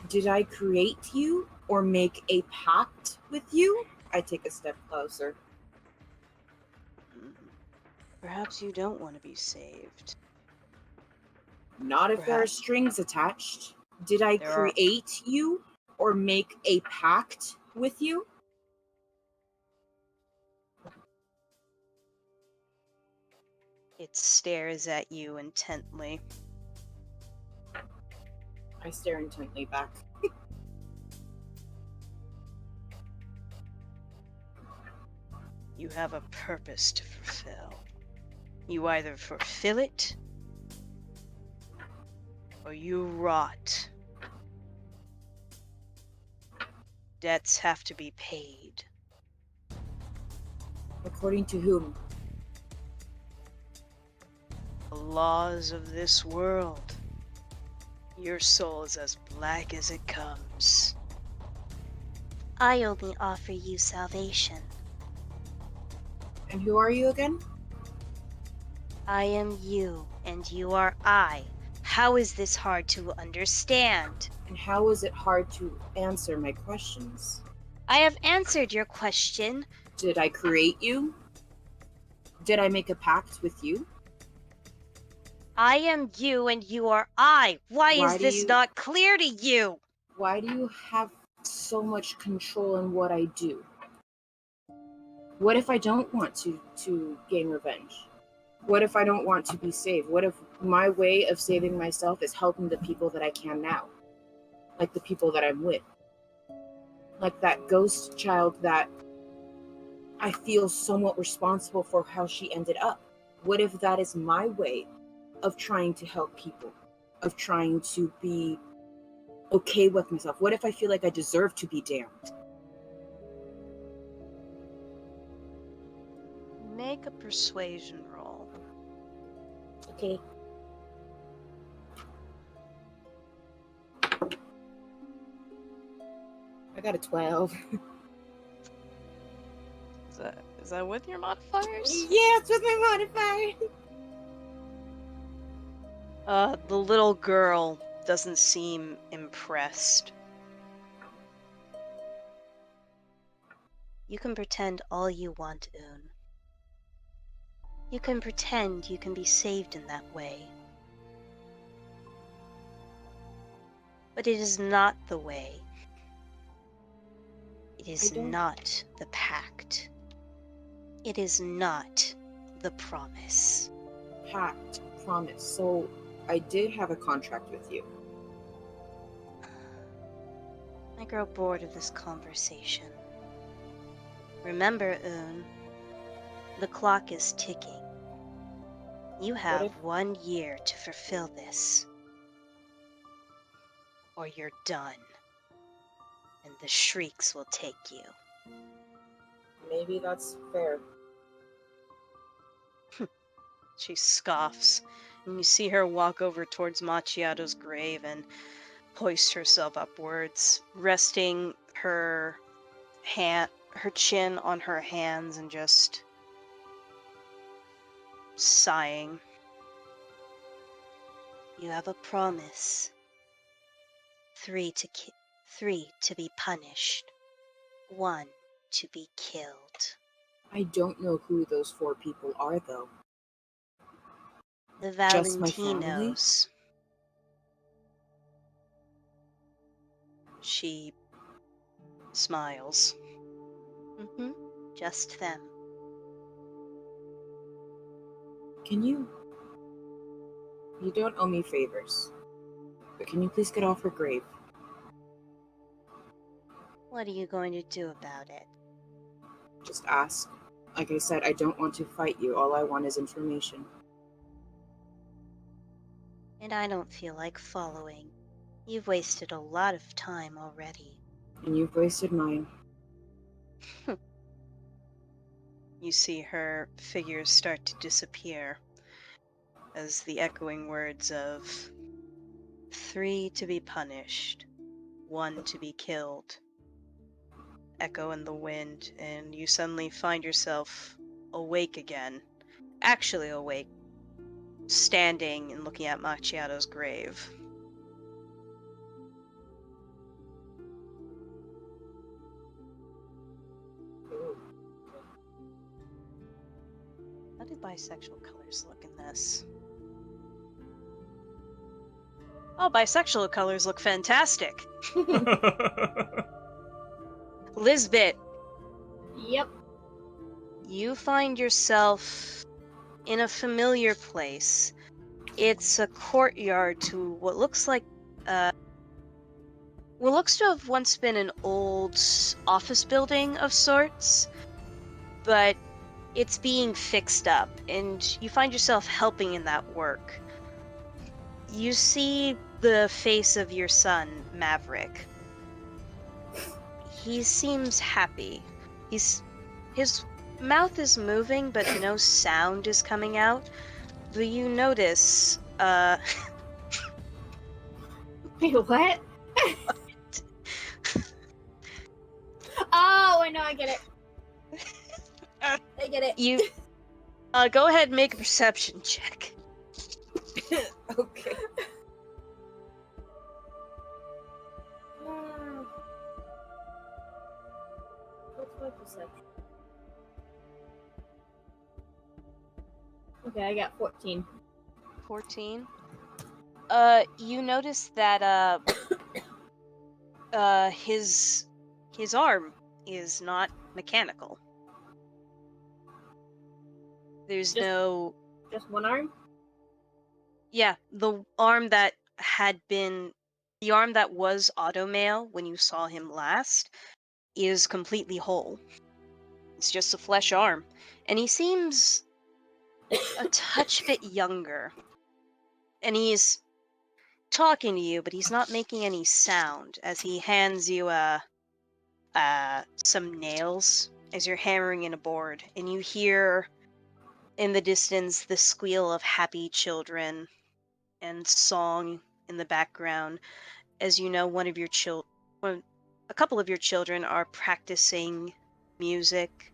Did I create you or make a pact with you? I take a step closer. Perhaps you don't want to be saved. Not if there are Perhaps. strings attached. Did I There are- create you or make a pact with you? It stares at you intently. I stare intently back. You have a purpose to fulfill. You either fulfill it, or you rot. Debts have to be paid. According to whom? The laws of this world. Your soul is as black as it comes. I only offer you salvation. And who are you again? I am you, and you are I. How is this hard to understand? And how is it hard to answer my questions? I have answered your question. Did I create you? Did I make a pact with you? I am you, and you are I. Why Why is do this you- not clear to you? Why do you have so much control in what I do? What if I don't want to gain revenge? What if I don't want to be saved? What if my way of saving myself is helping the people that I can now? Like the people that I'm with. Like that ghost child that I feel somewhat responsible for how she ended up. What if that is my way of trying to help people? Of trying to be okay with myself? What if I feel like I deserve to be damned? Make a persuasion roll. Okay. I got a 12. Is that with your modifiers? Yeah, it's with my modifier. The little girl doesn't seem impressed. You can pretend all you want, Un. You can pretend you can be saved in that way. But it is not the way. It is I don't- not the pact. It is not the promise. Pact, promise. So I did have a contract with you. I grow bored of this conversation. Remember, Un, the clock is ticking. You have if- 1 year to fulfill this, or you're done, and the shrieks will take you. Maybe that's fair. She scoffs, and you see her walk over towards Macchiato's grave and hoist herself upwards, resting her chin on her hands and just sighing. You have a promise. 3 to be punished. 1 to be killed. I don't know who those 4 people are, though. The Just my family? Valentinos. She smiles. Just them. Can you... You don't owe me favors. But can you please get off her grave? What are you going to do about it? Just ask. Like I said, I don't want to fight you. All I want is information. And I don't feel like following. You've wasted a lot of time already. And you've wasted mine. You see her figures start to disappear as the echoing words of 3 to be punished, 1 to be killed echo in the wind, and you suddenly find yourself awake again. Actually awake, standing and looking at Macchiato's grave. How do bisexual colors look in this? Oh, bisexual colors look fantastic. Lizbit, Yep. you find yourself in a familiar place. It's a courtyard to what looks like what looks to have once been an old office building of sorts, but it's being fixed up, and you find yourself helping in that work. You see the face of your son, Maverick. He seems happy. His mouth is moving, but no sound is coming out. But you notice, Wait, what? Oh, I know, I get it. I get it. you, go ahead and make a perception check. Okay. What's my perception? Okay, I got 14. 14. You notice that, his arm is not mechanical. There's Just- no... Just one arm? Yeah, the arm that was automail when you saw him last is completely whole. It's just a flesh arm. And he seems a touch bit younger. And he's talking to you, but he's not making any sound as he hands you some nails as you're hammering in a board, and you hear in the distance the squeal of happy children and song in the background, as you know a couple of your children are practicing music,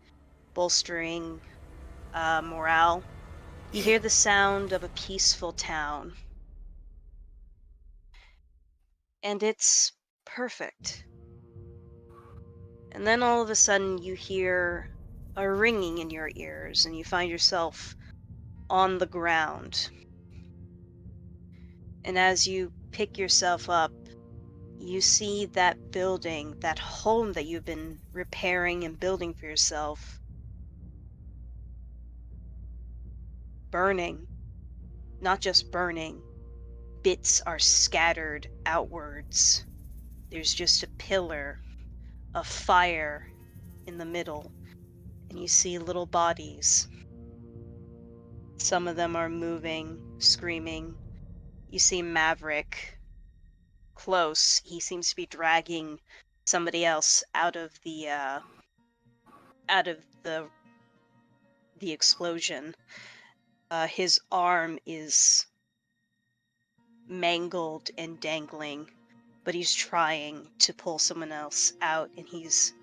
bolstering morale. You hear the sound of a peaceful town. And it's perfect. And then all of a sudden you hear a ringing in your ears, and you find yourself on the ground. And as you pick yourself up, you see that building, that home that you've been repairing and building for yourself, burning. Not just burning, bits are scattered outwards. There's just a pillar of fire in the middle, and you see little bodies. Some of them are moving, screaming. You see Maverick close. He seems to be dragging somebody else out of the explosion. His arm is mangled and dangling, but he's trying to pull someone else out, and he's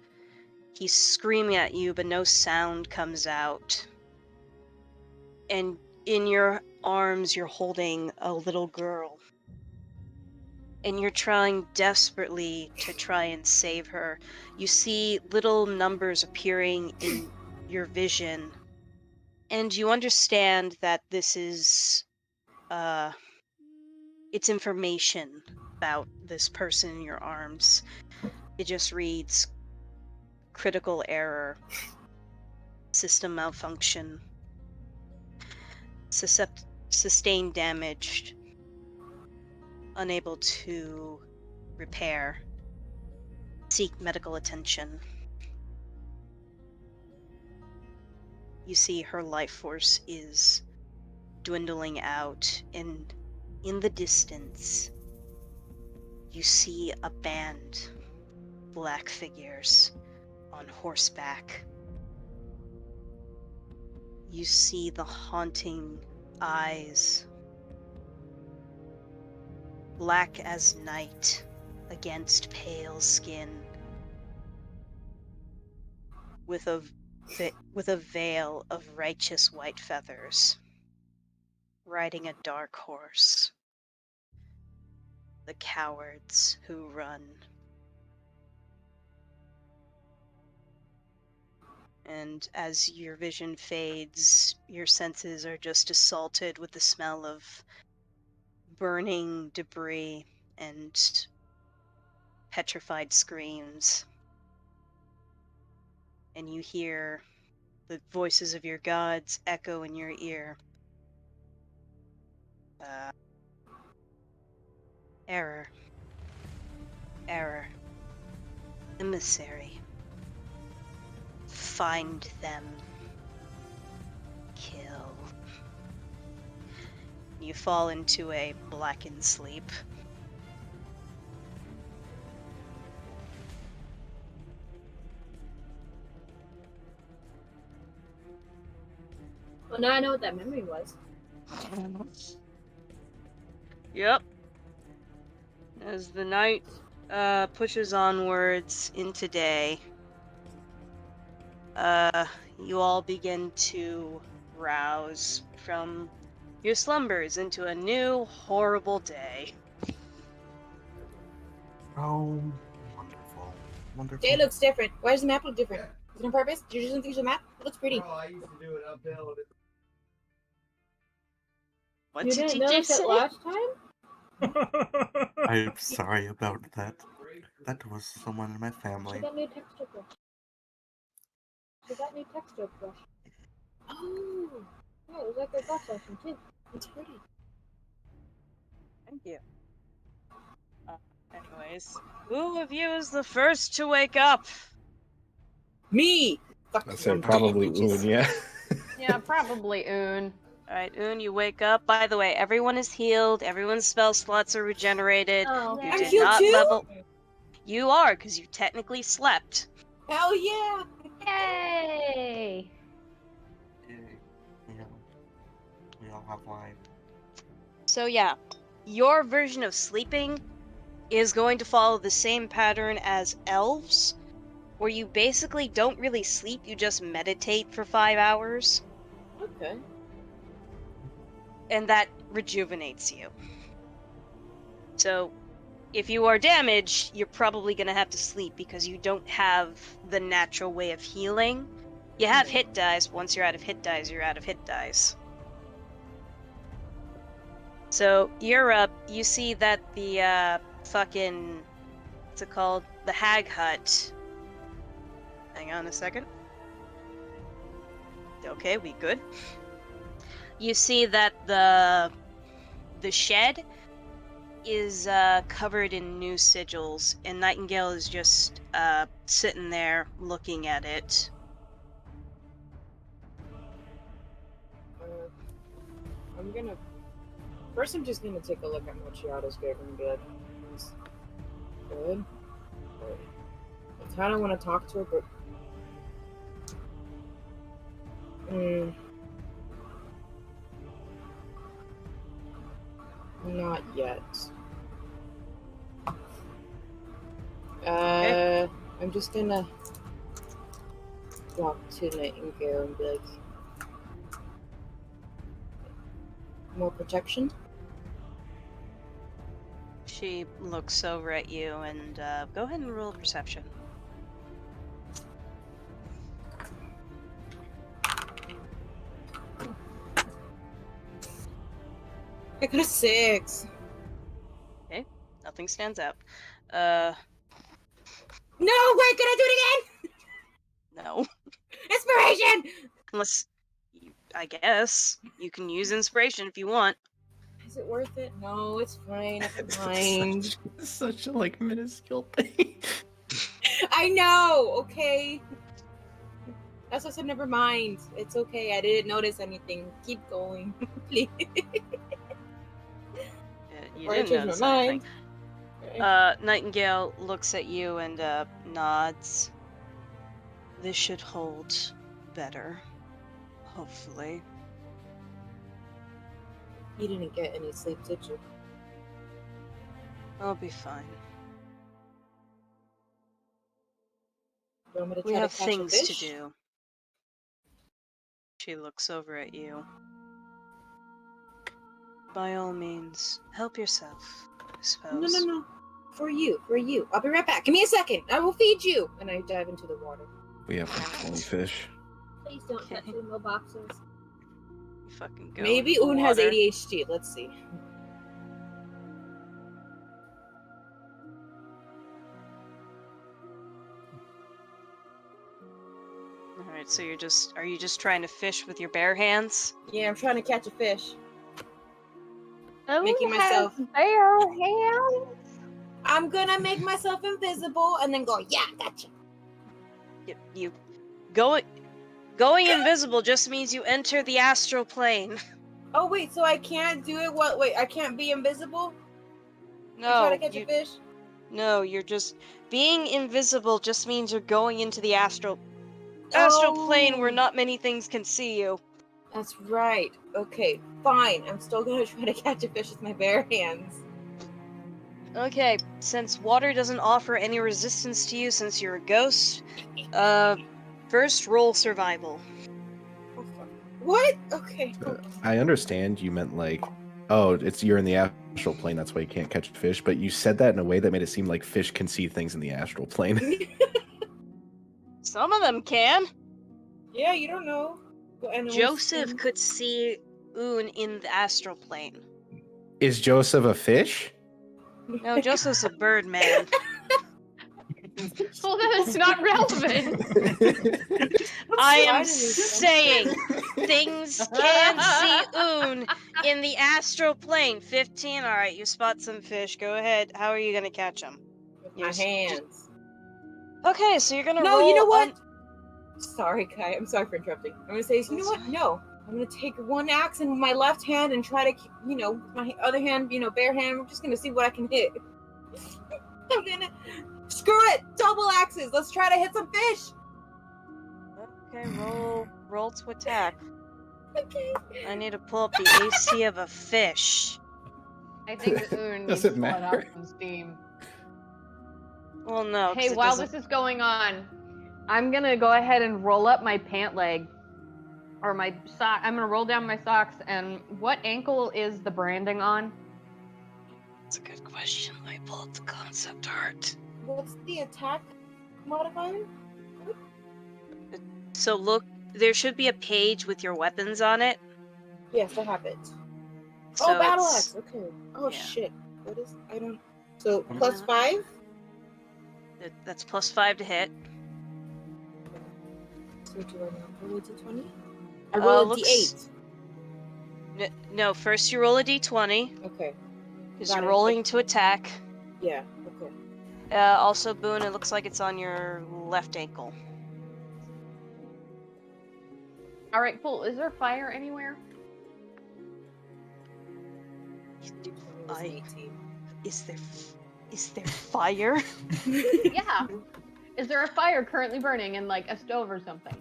screaming at you, but no sound comes out. And in your arms, you're holding a little girl. And you're trying desperately to try and save her. You see little numbers appearing in your vision. And you understand that this is, it's information about this person in your arms. It just reads, critical error, system malfunction, sustained damage, unable to repair, seek medical attention. You see her life force is dwindling out, and in the distance, you see a band black figures on horseback. You see the haunting eyes, black as night against pale skin, with a veil of righteous white feathers, riding a dark horse. The cowards who run. And as your vision fades, your senses are just assaulted with the smell of burning debris and petrified screams. And you hear the voices of your gods echo in your ear. Error. Error. Emissary. Find them. Kill. You fall into a blackened sleep. Well, now I know what that memory was. Yep. As the night pushes onwards into day, you all begin to rouse from your slumbers into a new horrible day. Oh, wonderful. Wonderful. Day looks different. Why does the map look different? Is it on purpose? Did you just use the map? It looks pretty. I used to do it uphill. What You did didn't you notice just it say? last time? I'm sorry about that. That was someone in my She family. got new texture brush. She got new texture brush. Oh, Yeah, it was like a brush session too. it's pretty. Thank you. Anyways, who of you is the first to wake up? Me! Fuck I you, say I'm probably damages. Oon, yeah. Yeah, probably Un. Alright, Un, you wake up. By the way, everyone is healed. Everyone's spell slots are regenerated. Oh, You I'm did healed not too? level. You are, because you technically slept. Hell yeah! Yay! Yay. We all have wine. So yeah, your version of sleeping is going to follow the same pattern as elves, where you basically don't really sleep, you just meditate for 5 hours, Okay. and that rejuvenates you. So, if you are damaged, you're probably going to have to sleep because you don't have the natural way of healing. You have hit dice, but once you're out of hit dice, you're out of hit dice. So, you're up, you see that the, fucking, what's it called? The Hag Hut. Hang on a second. Okay, we good. You see that the shed is covered in new sigils, and Nightingale is just sitting there looking at it. I'm gonna. First, I'm just gonna take a look at Machiato's favor and be like, "It's good." I kind of want to talk to her, but. Not yet. I'm just gonna walk to Nightingale and be like, more protection? She looks over at you and go ahead and roll perception. I got a 6. Okay, nothing stands out. No, wait, can I do it again? No. Inspiration! Unless, I guess, you can use inspiration if you want. Is it worth it? No, it's fine. Never mind. Such a like minuscule thing. I know, okay? That's what I said, never mind. It's okay, I didn't notice anything. Keep going, please. You Or I didn't changed notice my anything. mind. Nightingale looks at you and nods. This should hold better, hopefully. You didn't get any sleep, did you? I'll be fine. You want me to We try have to catch a things to fish? do. She looks over at you. By all means, help yourself, I suppose. No. For you. I'll be right back. Give me a second. I will feed you. And I dive into the water. We have like 20 fish. Please don't touch Okay. the mo boxes. You fucking go. Maybe into the Un has water. ADHD. Let's see. Alright, so are you just trying to fish with your bare hands? Yeah, I'm trying to catch a fish. Who Making has myself- bare hands? I'm gonna make myself invisible and then go, yeah, gotcha. You going invisible just means you enter the astral plane. Oh, wait, so I can't do it? What? Wait, I can't be invisible? To No, try to catch a fish? no, you're just being invisible just means you're going into the astral plane where Oh. not many things can see you. That's right. Okay, fine. I'm still gonna try to catch a fish with my bare hands. Okay, since water doesn't offer any resistance to you since you're a ghost, first roll survival. Oh, fuck. What? Okay. I understand you meant like, oh, you're in the astral plane, that's why you can't catch fish, but you said that in a way that made it seem like fish can see things in the astral plane. Some of them can. Yeah, you don't know. What animals Joseph can- could see Un in the astral plane. Is Joseph a fish? No, Joseph's a bird man. Well, then it's not relevant. I am Finally, saying things can see Un in the astral plane. 15. All right, you spot some fish. Go ahead. How are you gonna catch them? With my hands. Okay, so you're gonna No, roll. you know what? Sorry, Kai. I'm sorry for interrupting. I'm gonna say, you know That's what? fine. No. I'm gonna take one axe in my left hand and try to, my other hand, bare hand. I'm just gonna see what I can hit. I'm gonna screw it. Double axes. Let's try to hit some fish. Okay, roll to attack. Okay. I need to pull up the AC of a fish. I think Un Does needs it to let off matter? some steam. Well, no. 'cause Hey, it while doesn't- this is going on, I'm gonna go ahead and roll up my pant leg. Or my sock. I'm gonna roll down my socks, and what ankle is the branding on? That's a good question. Let me pull up the concept art. What's the attack modifier? So look, there should be a page with your weapons on it. Yes, I have it. So oh, battle it's- axe. Okay. Oh yeah. shit. What is? I don't. So What is plus that? 5. That's +5 to hit. So do I not roll a d20? I roll a looks- d8. No, first you roll a d20 Okay. because Got you're it. rolling to attack. Yeah. Okay. Also, Boon, it looks like it's on your left ankle. All right, cool. Is there fire anywhere? It was an 18. Is there fire? Yeah. Is there a fire currently burning in like a stove or something?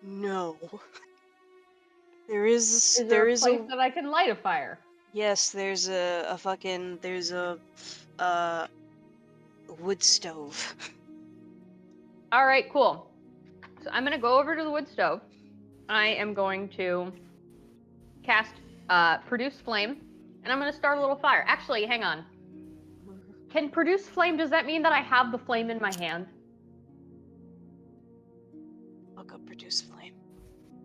No. There is. Is there a place that I can light a fire? Yes, there's a wood stove. All right, cool. So I'm gonna go over to the wood stove. I am going to cast produce flame, and I'm gonna start a little fire. Actually, hang on. Can produce flame? Does that mean that I have the flame in my hand? I'll go produce flame.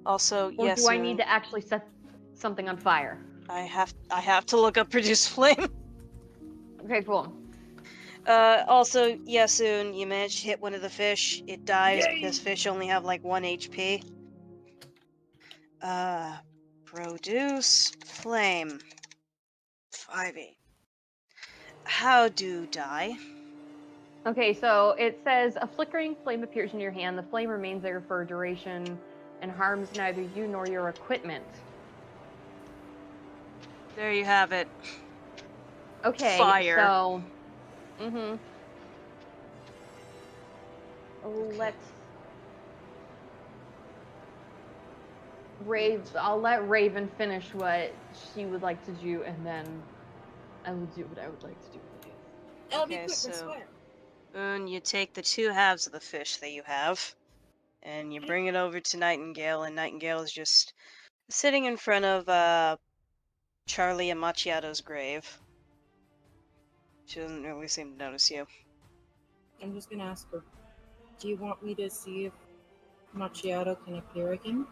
Also, Or yes. do I need to actually set something on fire? I have to look up produce flame. Okay, cool. Also, yes, Un, you managed to hit one of the fish. It dies because fish only have like 1 HP. Produce flame. 5e. How do die? Okay, so it says a flickering flame appears in your hand. The flame remains there for a duration and harms neither you nor your equipment. There you have it. Okay, Fire. so Mm-hmm. Okay. I'll let Raven finish what she would like to do, and then I will do what I would like to do. I'll be Okay, quick, I so swear. Boon, you take the 2 halves of the fish that you have, and you bring it over to Nightingale, and Nightingale is just sitting in front of Charlie and Macchiato's grave. She doesn't really seem to notice you. I'm just gonna ask her, do you want me to see if Macchiato can appear again?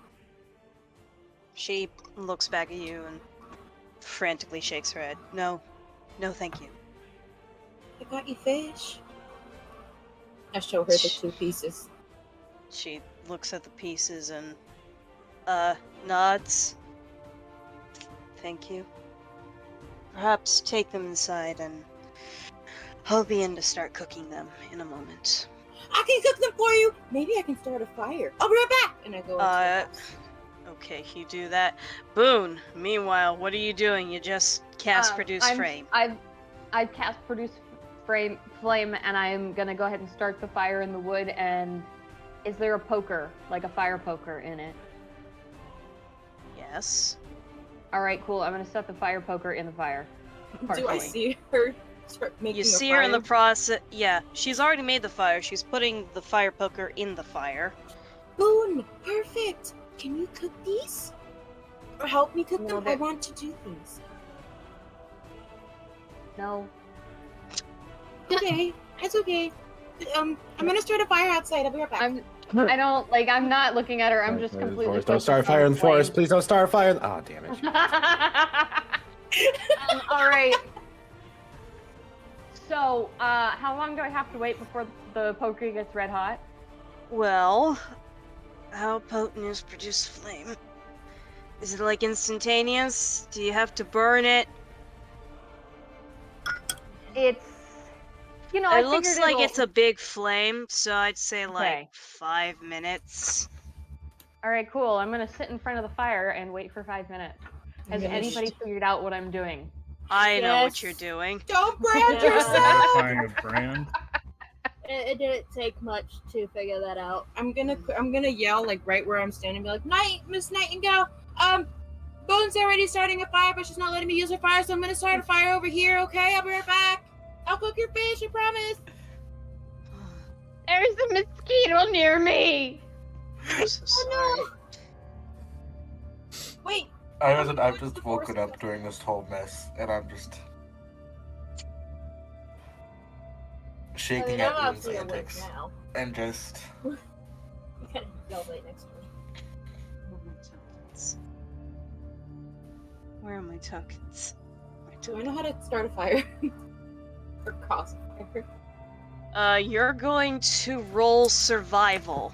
She looks back at you and frantically shakes her head. No, thank you. I got you fish. I show her the 2 pieces. She looks at the pieces and nods. Thank you. Perhaps take them inside and I'll be in to start cooking them in a moment. I can cook them for you! Maybe I can start a fire. I'll be right back! And I go into the house. Okay, you do that. Boon, meanwhile, what are you doing? You just cast Produce Flame. I've cast Produce Flame, and I'm gonna go ahead and start the fire in the wood, and is there a poker, like a fire poker in it? Yes. Alright, cool. I'm gonna set the fire poker in the fire. Do I see her start making You a see fire? her in the process. Yeah, she's already made the fire. She's putting the fire poker in the fire. Boon! Perfect! Can you cook these? Or help me cook No, them? I want to do things. No. Okay, it's okay. I'm gonna start a fire outside. I'll be right back. I'm not looking at her. I'm just completely. Don't start a fire in the forest. Please don't start a fire. Oh, damn it. All right. So, how long do I have to wait before the poker gets red hot? Well, how potent is Produce Flame? Is it like instantaneous? Do you have to burn it? It's, it looks like it's a big flame, so I'd say like Okay. 5 minutes. All right, cool. I'm gonna sit in front of the fire and wait for 5 minutes. Has anybody figured out what I'm doing? I know what you're doing. Don't brand yourself! Identifying a brand. It didn't take much to figure that out. I'm gonna yell like right where I'm standing, be like, Miss Nightingale, Boon's already starting a fire, but she's not letting me use her fire, so I'm gonna start a fire over here, okay? I'll be right back. I'll cook your fish, I promise. There's a mosquito near me. I'm so sorry. Oh no! Wait. I've just woken up during this whole mess, and I'm just shaking at I'm Boon's obviously awake antics, now. and just You kind of yelled right next to me. Where are my tokens? Do I know how to start a fire? Or cause a fire? You're going to roll survival.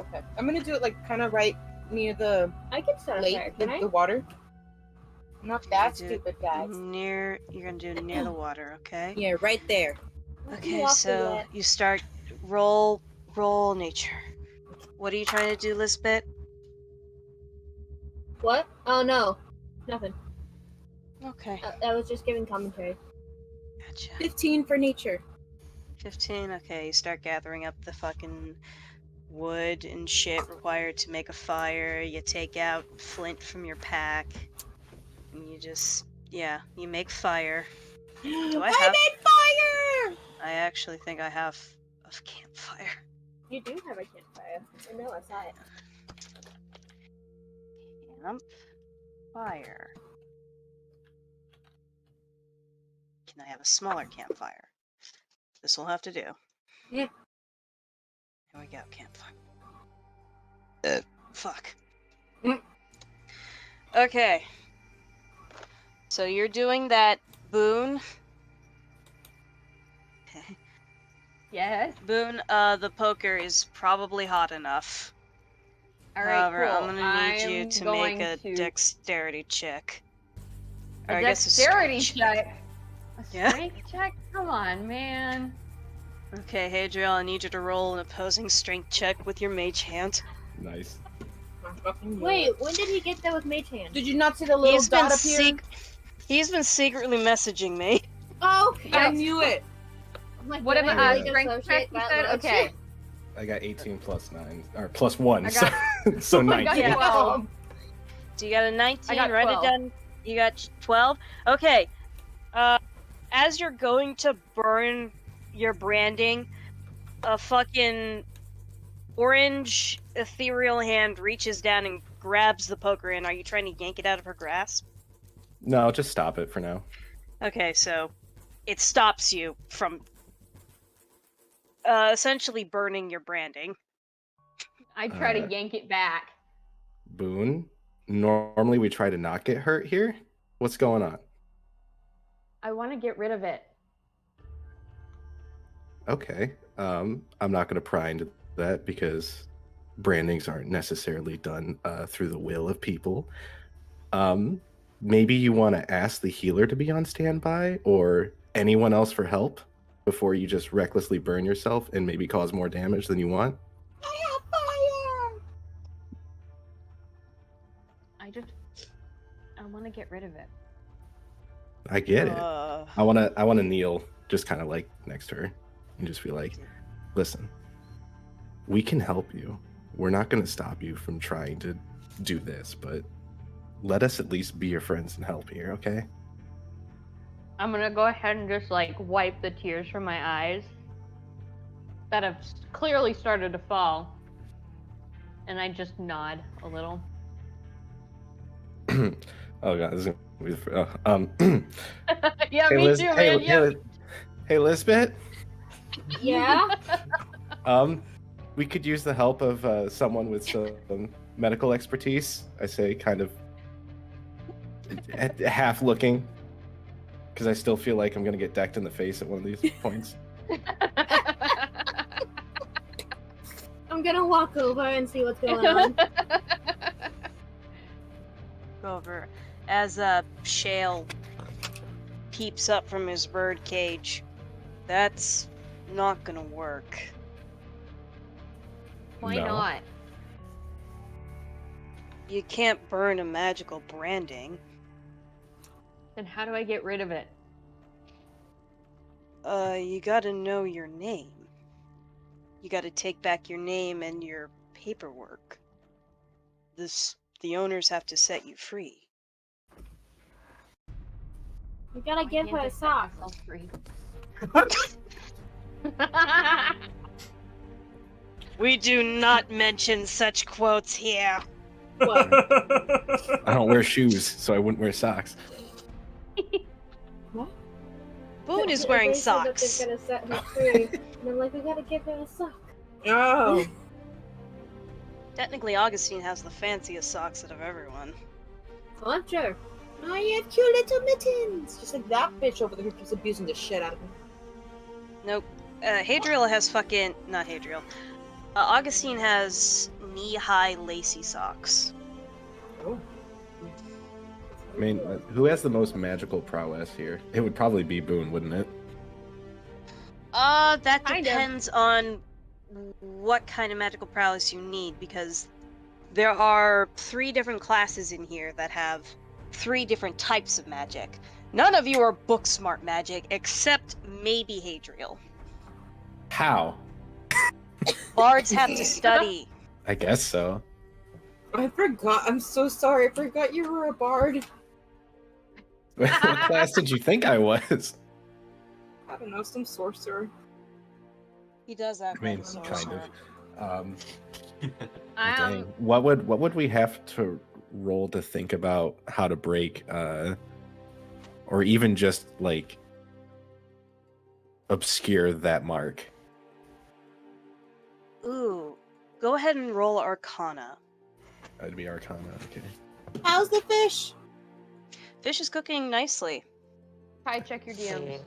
Okay. I'm gonna do it like kind of right near the I can start a lake, fire, can I? the water. I'm not that You do- stupid, guys. You're gonna do it near the water, okay? Yeah, right there. Okay, Walk so it. you start roll nature. What are you trying to do, Lizbit? What? Oh no, nothing. Okay, I was just giving commentary. gotcha. 15 for nature. 15. Okay, you start gathering up the fucking wood and shit required to make a fire. You take out flint from your pack, and you just you make fire. Do I have? made fire! I actually think I have a campfire. You do have a campfire. I know, I saw it. Campfire. Can I have a smaller campfire? This will have to do. Yeah. Here we go, campfire. Fuck. Mm. Okay. So you're doing that, Boon. Yes. Boon, the poker is probably hot enough. All right, However, cool. I'm gonna need you I'm to going make a to- dexterity check. A Or I guess dexterity strength check. A Yeah. strength check? Come on, man. Okay, Hadriel, I need you to roll an opposing strength check with your mage hand. Nice. Wait, when did he get that with Mage Hand? Did you not see the little He's been dot appear? he's been secretly messaging me. Oh, okay. I knew it. I'm like, What did about I really strength check? dissociate You that said much? okay. I got 18 plus 9 or plus 1, I got- so I 19. got Yeah. 12. So you got a 19, got write 12. it down. You got 12? Okay. As you're going to burn your branding, a fucking orange ethereal hand reaches down and grabs the poker in. Are you trying to yank it out of her grasp? No, just stop it for now. Okay, so it stops you from essentially burning your branding. I try to yank it back. Boon, normally we try to not get hurt here. What's going on? I want to get rid of it. Okay. I'm not going to pry into that because brandings aren't necessarily done through the will of people. Maybe you want to ask the healer to be on standby or anyone else for help before you just recklessly burn yourself and maybe cause more damage than you want. I have fire. I want to get rid of it. I get it. Uh, I want to kneel just kind of like next to her and just be like, listen, we can help you. We're not going to stop you from trying to do this, but let us at least be your friends and help here, okay? I'm gonna go ahead and just like wipe the tears from my eyes that have clearly started to fall, and I just nod a little. Oh god, this is gonna be Yeah, hey, me Liz, too, hey, man. Yeah. hey, Lizbit. Yeah. We could use the help of someone with some medical expertise. I say, kind of half looking, because I still feel like I'm gonna get decked in the face at one of these points. I'm gonna walk over and see what's going on. Over as Shale peeps up from his bird cage. That's not gonna work. Why No. not? You can't burn a magical branding. Then how do I get rid of it? You gotta know your name. You gotta take back your name and your paperwork. The owners have to set you free. We gotta give her a sock. Free. We do not mention such quotes here. I don't wear shoes, so I wouldn't wear socks. Boon is They wearing said that socks. they're gonna set her free. And I'm like, we gotta give her a sock. Oh. Technically, Augusteen has the fanciest socks out of everyone. Hunter. I have cute little mittens. Just like that bitch over there who's just abusing the shit out of me. Nope. Hadriel has fucking... Not Hadriel. Augustine has knee-high lacy socks. Oh. I mean, who has the most magical prowess here? It would probably be Boon, wouldn't it? That Kind of. depends on what kind of magical prowess you need, because there are 3 different classes in here that have 3 different types of magic. None of you are book-smart magic, except maybe Hadriel. How? Bards have to study. I guess so. I forgot. I'm so sorry. I forgot you were a bard. What class did you think I was? I don't know, some sorcerer. He does act I mean, like a kind of. sorcerer. Dang. What would we have to roll to think about how to break, or even just like obscure that mark? Ooh. Go ahead and roll Arcana. That'd be Arcana. Okay. How's the fish? Fish is cooking nicely. Kai, check your DMs.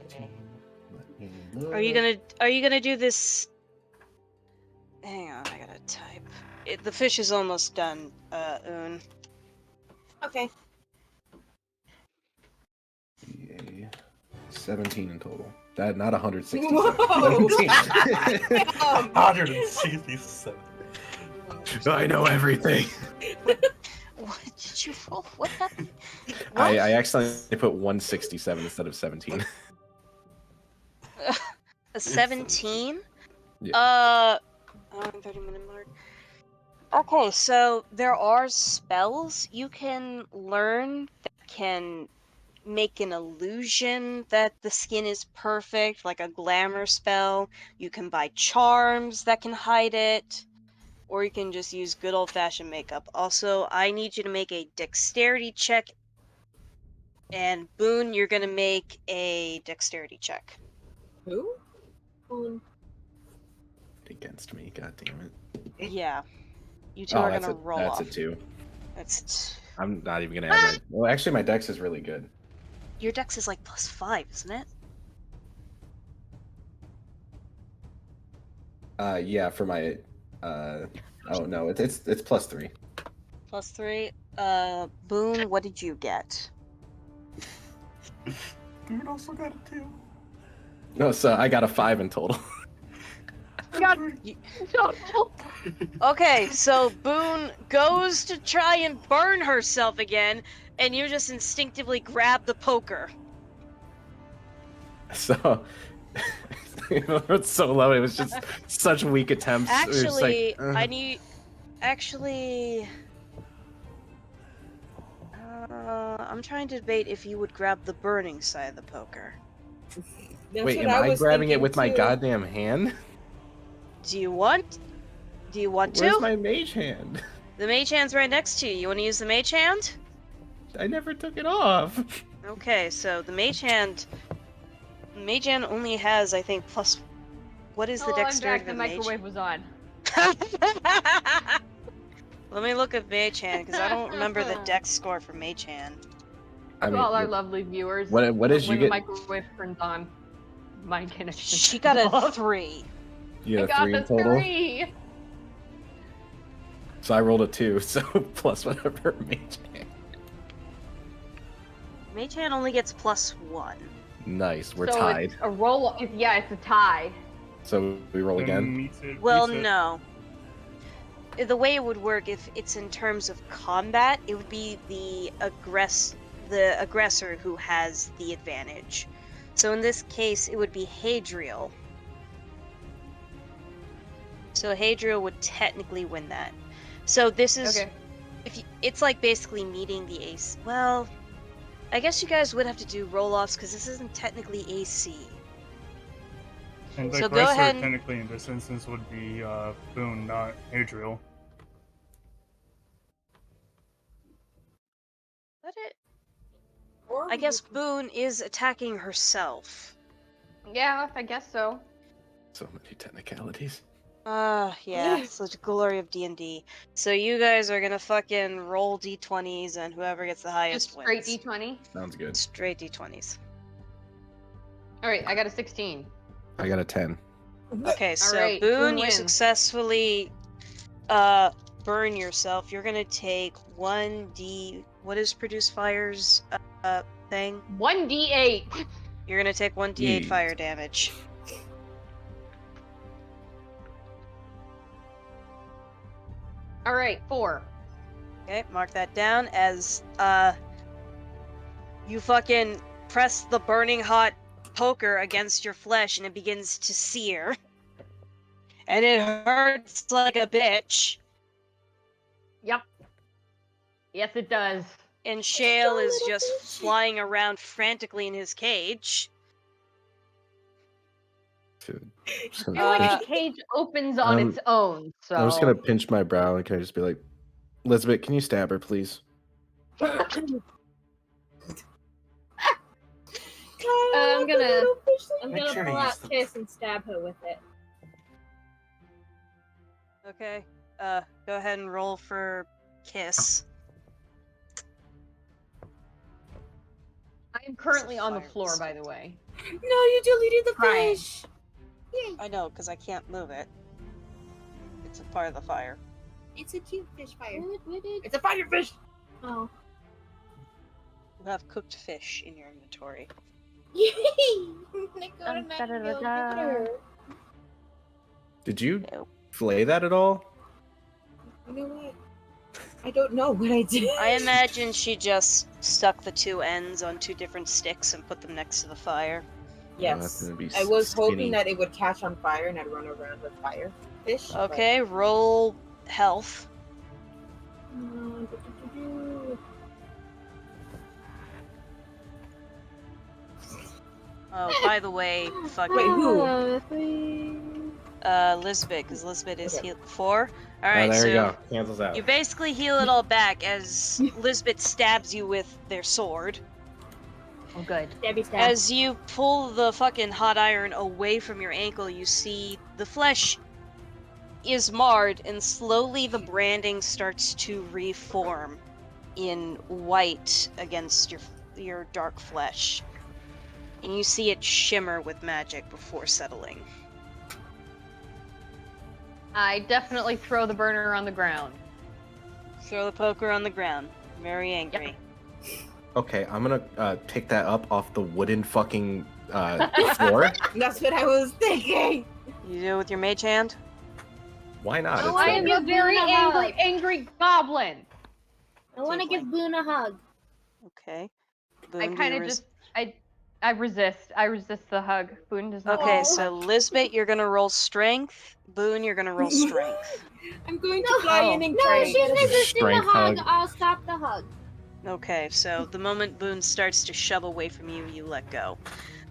Are you gonna do this? Hang on, I gotta type. The fish is almost done, Un. Okay. Yay. 17 in total. That not 167. Whoa! 17. 167. I know everything. What did you roll? What happened? I accidentally put 167 instead of 17. A 17? Yeah. 30-minute mark. Okay, so there are spells you can learn that can make an illusion that the skin is perfect, like a glamour spell. You can buy charms that can hide it, or you can just use good old-fashioned makeup. Also, I need you to make a dexterity check, and Boon, you're gonna make a dexterity check. Who? Against me, god damn it. Yeah. You two are gonna roll that's off. a 2. That's I'm not even gonna add my. Well, actually, my dex is really good. your dex is like +5, isn't it? Yeah, for my. Oh no, it's +3. +3. Boon, what did you get? Dude also got a 2. No, so I got a 5 in total. God, Okay, so Boon goes to try and burn herself again, and you just instinctively grab the poker. So it's so low. It was just such weak attempts. It was Actually, like, I need. Actually. I'm trying to debate if you would grab the burning side of the poker. That's Wait, what am I was grabbing it thinking, with my too. goddamn hand? Do you want? Do you want Where's to? my mage hand? The mage hand's right next to you. You want to use the mage hand? I never took it off. Okay, so the mage hand. Mage hand only has, I think, plus. What is the oh, I'm dexterity back. The of the mage? microwave was on. Let me look at mage hand because I don't remember the dex score for mage hand. I To mean, all our lovely viewers. what did you when get? the microwave turns on, my connection. She got a off. 3. You I got a 3 in a total. 3. So I rolled a 2, so plus whatever mage hand. Mage hand only gets +1. Nice, we're So tied. It's a roll. Yeah, it's a tie. So we roll again. Well, no. The way it would work, if it's in terms of combat, it would be the aggressor who has the advantage. So in this case, it would be Hadriel. So Hadriel would technically win that. So this is Okay. it's like basically meeting the ace. Well, I guess you guys would have to do roll-offs because this isn't technically AC. And the So go aggressor ahead and- technically in this instance would be Boon, not Hadriel. But it, Or I guess Boon is attacking herself. Yeah, I guess so. So many technicalities. Yeah, it's the glory of D&D. So you guys are gonna fucking roll d20s, and whoever gets the highest Just straight wins. D20. Sounds good. Straight d20s. All right, I got a 16. I got a 10. Okay, so Alright, Boon, Boon you wins. successfully burn yourself. You're gonna take 1d. What is produce fire's thing? 1d8. You're gonna take 1d8 Jeez. fire damage. All right, 4. Okay, mark that down as you fucking press the burning hot poker against your flesh and it begins to sear. And it hurts like a bitch. Yep. Yes, it does. And Shale is just flying around frantically in his cage. Dude. I feel like the cage opens on its own, so... I'm just gonna pinch my brow and can I just be like, Lizbit, can you stab her, please? I'm Make gonna sure to pull out use the- Kiss and stab her with it. Okay, go ahead and roll for Kiss. I am currently on the floor, by the way. No, you deleted the Crying. fish. I know, because I can't move it. It's a part of the fire. It's a cute fish fire. What did? It's a fire fish. Oh. You have cooked fish in your inventory. Yay! Nicola. Did you Nope. fillet that at all? You know what? I don't know what I did. I imagine she just stuck the two ends on two different sticks and put them next to the fire. that's Yes. gonna be I was skinny. hoping that it would catch on fire and I'd run around with fire fish. but- Okay, roll health. Oh, by the way, fucking Wait, who? Lizbit, because Lizbit is Okay. heal 4. Oh, Alright, there so we go. Cancels out. you basically heal it all back as Lizbit stabs you with their sword. Oh, good. Stabby stab. As you pull the fucking hot iron away from your ankle, you see the flesh is marred, and slowly the branding starts to reform in white against your dark flesh. And you see it shimmer with magic before settling. I definitely throw the burner on the ground. Throw the poker on the ground. Very angry. Okay, I'm gonna pick that up off the wooden fucking floor. That's what I was thinking. You do it with your mage hand? Why not? I It's I a- am give a very Boon a hug. angry goblin. I want to give Boon a hug. Okay. I Boon, do kind you of res- just I resist. I resist the hug. Boon does not. Okay, Oh. so Lizbit, you're gonna roll strength. Boon, you're gonna roll strength. I'm going to fly in and No, try she's and get a resisting the Strength hug. hug. I'll stop the hug. Okay, so the moment Boone starts to shove away from you, you let go.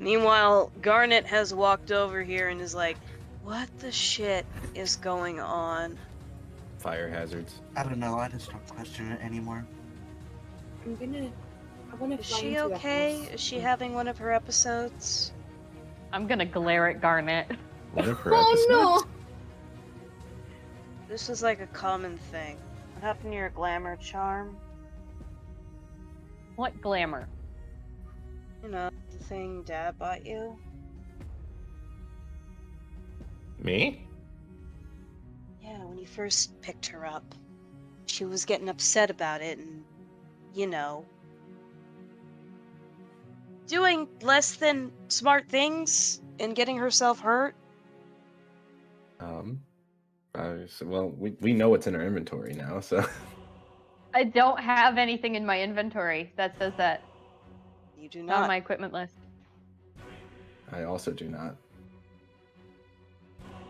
Meanwhile, Garnet has walked over here and is like, what the shit is going on? fire hazards. I don't know. I just don't question it anymore. I want to Is fly she into the okay? house. Is she having one of her episodes? I'm gonna glare at Garnet. One of her Oh episodes? This is like a common thing. What happened to your glamour charm? What glamour? You know, the thing Dad bought you? Me? Yeah, when you first picked her up. She was getting upset about it and, you know, doing less than smart things and getting herself hurt. Well, we know what's in our inventory now, so. I don't have anything in my inventory that says that. You do Not on not. my equipment list. I also do not.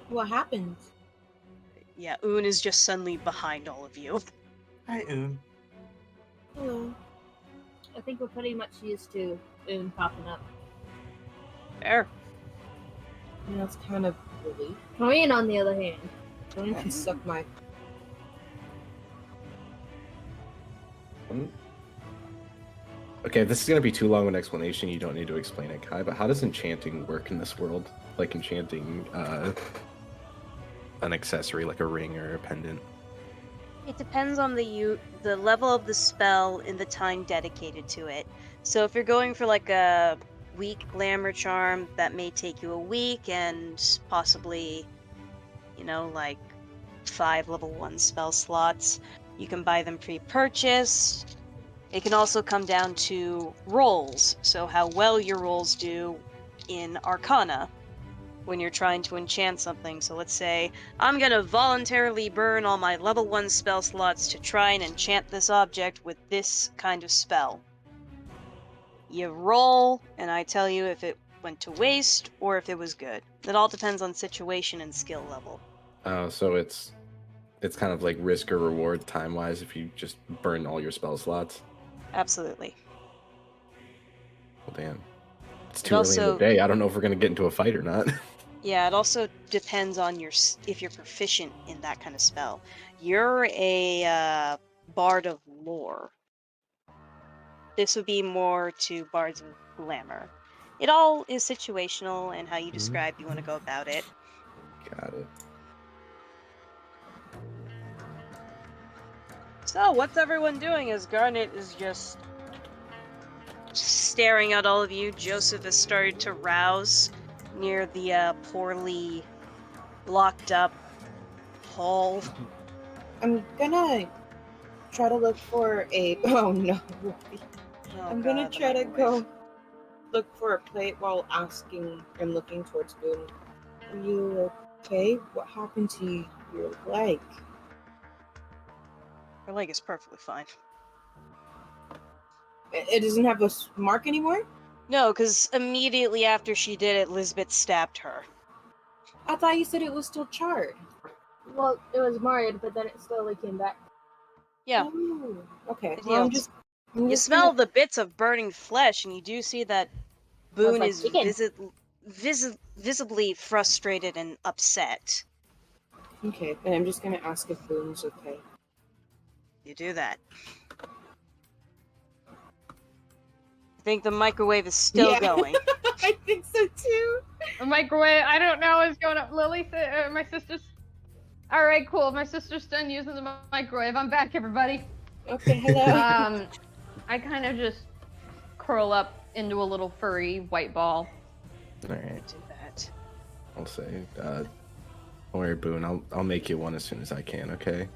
What happened? Yeah, Un is just suddenly behind all of you. Hi, Oon. Hello. I think we're pretty much used to Boon popping up. Fair. And that's kind of relief. Toreen, on the other hand. Don't can suck my. Okay, if this is gonna be too long of an explanation, you don't need to explain it, Kai, but how does enchanting work in this world? Like enchanting an accessory like a ring or a pendant. It depends on the level of the spell and the time dedicated to it. So if you're going for like a weak glamour charm, that may take you a week and possibly, you know, like 5 level 1 spell slots. You can buy them pre-purchased. It can also come down to rolls, so how well your rolls do in Arcana when you're trying to enchant something. So let's say I'm gonna voluntarily burn all my level 1 spell slots to try and enchant this object with this kind of spell. You roll, and I tell you if it went to waste or if it was good. It all depends on situation and skill level. So it's kind of like risk or reward time-wise if you just burn all your spell slots. Absolutely. Well, damn. It's It too early in also- the day. I don't know if we're gonna get into a fight or not. Yeah, it also depends on if you're proficient in that kind of spell. You're a bard of lore. This would be more to bards of glamour. It all is situational and how you describe you want to go about it. Got it. So, what's everyone doing as Garnet is just staring at all of you? Joseph has started to rouse near the poorly blocked up hall. I'm gonna try to look for a. Oh no. Oh, I'm gonna God, the try to microwave. go look for a plate while asking and looking towards Boon. Are you okay? What happened to your leg? Her leg is perfectly fine. It doesn't have a mark anymore? No, because immediately after she did it, Lizbit stabbed her. I thought you said it was still charred. Well, it was marred, but then it slowly came back. Yeah, Oh, okay. it Well, I'm healed. just You smell the bits of burning flesh, and you do see that Boon like is chicken. visibly frustrated and upset. Okay, and I'm just gonna ask if Boon's okay. You do that. I think the microwave is still Yeah. going. I think so too. The microwave. I don't know what's going on. Lily, my sister's. All right, cool. My sister's done using the microwave. I'm back, everybody. Okay, hello. I kind of just curl up into a little furry white ball. All right. Do that. I'll say, don't worry, Boon. I'll make you one as soon as I can. Okay.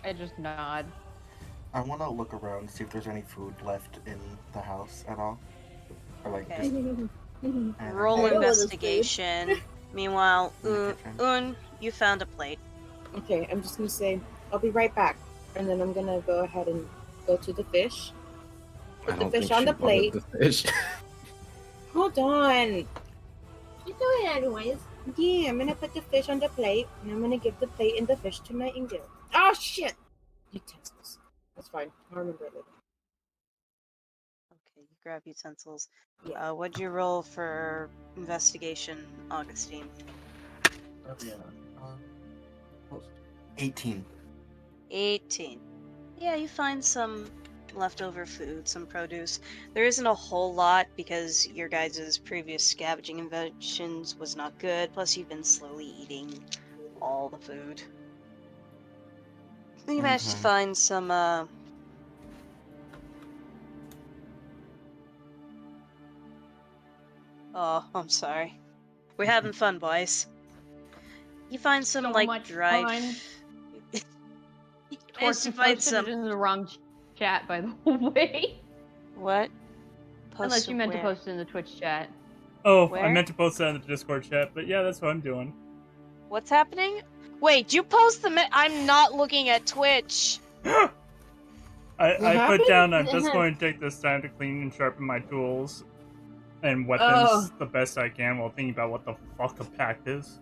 I just nod. I want to look around and see if there's any food left in the house at all. Or like Okay. just Roll I know what this investigation. Meanwhile, In the kitchen. Un, you found a plate. Okay, I'm just gonna say I'll be right back, and then I'm gonna go ahead and go to the fish. I Put the don't fish think on she the wanted plate. the fish. Hold on. She's doing it anyways. Yeah, I'm gonna put the fish on the plate, and I'm gonna give the plate and the fish to my angel. Oh shit! Utensils. That's fine. I'll remember it later. Okay, you grab utensils. Yeah. What'd you roll for investigation, Augustine? Oh, yeah. 18. 18. Yeah, you find some leftover food, some produce. There isn't a whole lot because your guys' previous scavenging inventions was not good, plus you've been slowly eating all the food. You managed to Okay. find some, Oh, I'm sorry. We're having fun, boys. You find some, So like, much dried... fun. You Tork, managed to you find posted some... it in the wrong chat, by the way. What? Unless you meant to where? post it in the Twitch chat. Oh, I Where? meant to post that in the Discord chat, but yeah, that's what I'm doing. What's happening? Wait, you post the I'm not looking at Twitch. I put happened? down, I'm just going to take this time to clean and sharpen my tools and weapons the best I can while thinking about what the fuck a pact is.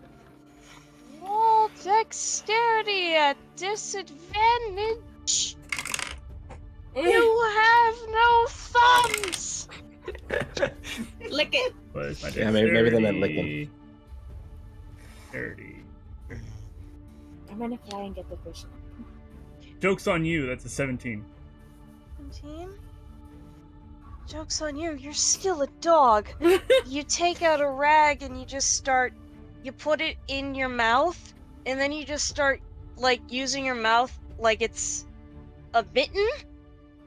Roll dexterity at disadvantage. You have no thumbs. Lick it. What is my Yeah, maybe they meant dexterity? 30. I'm gonna fly and get the fish. Joke's on you, that's a 17. 17? Joke's on you, you're still a dog. You take out a rag and you put it in your mouth, and then you just start, like, using your mouth like it's a mitten?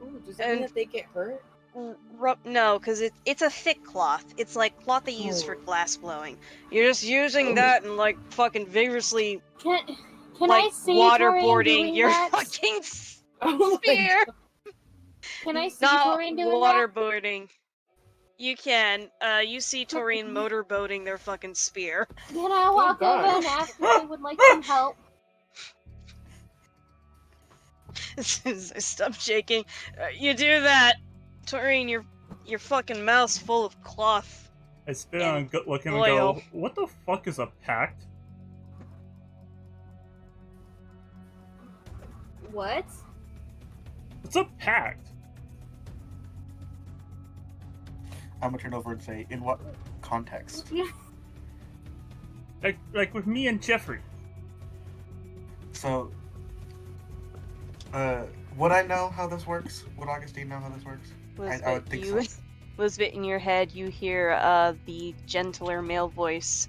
Ooh, does that mean And- that they get hurt? No, because it's a thick cloth. It's like cloth they use for Oh. glass blowing. You're just using that and, like, fucking vigorously, Can like, I see Toreen waterboarding doing your that? fucking Oh my spear. Can I see Not Toreen doing that? waterboarding. You can. You see Toreen motorboating their fucking spear. Can I walk God. over and ask if they would like some help? Stop shaking. You do that, Toreen. Your fucking mouth's full of cloth. I spit And on and look at him and oil. go, what the fuck is a pact? What? What's a pact? I'm gonna turn over and say, in what context? Like with me and Jeffrey. So, would I know how this works? Would Augustine know how this works? I would think so. Lizbit, in your head, you hear the gentler male voice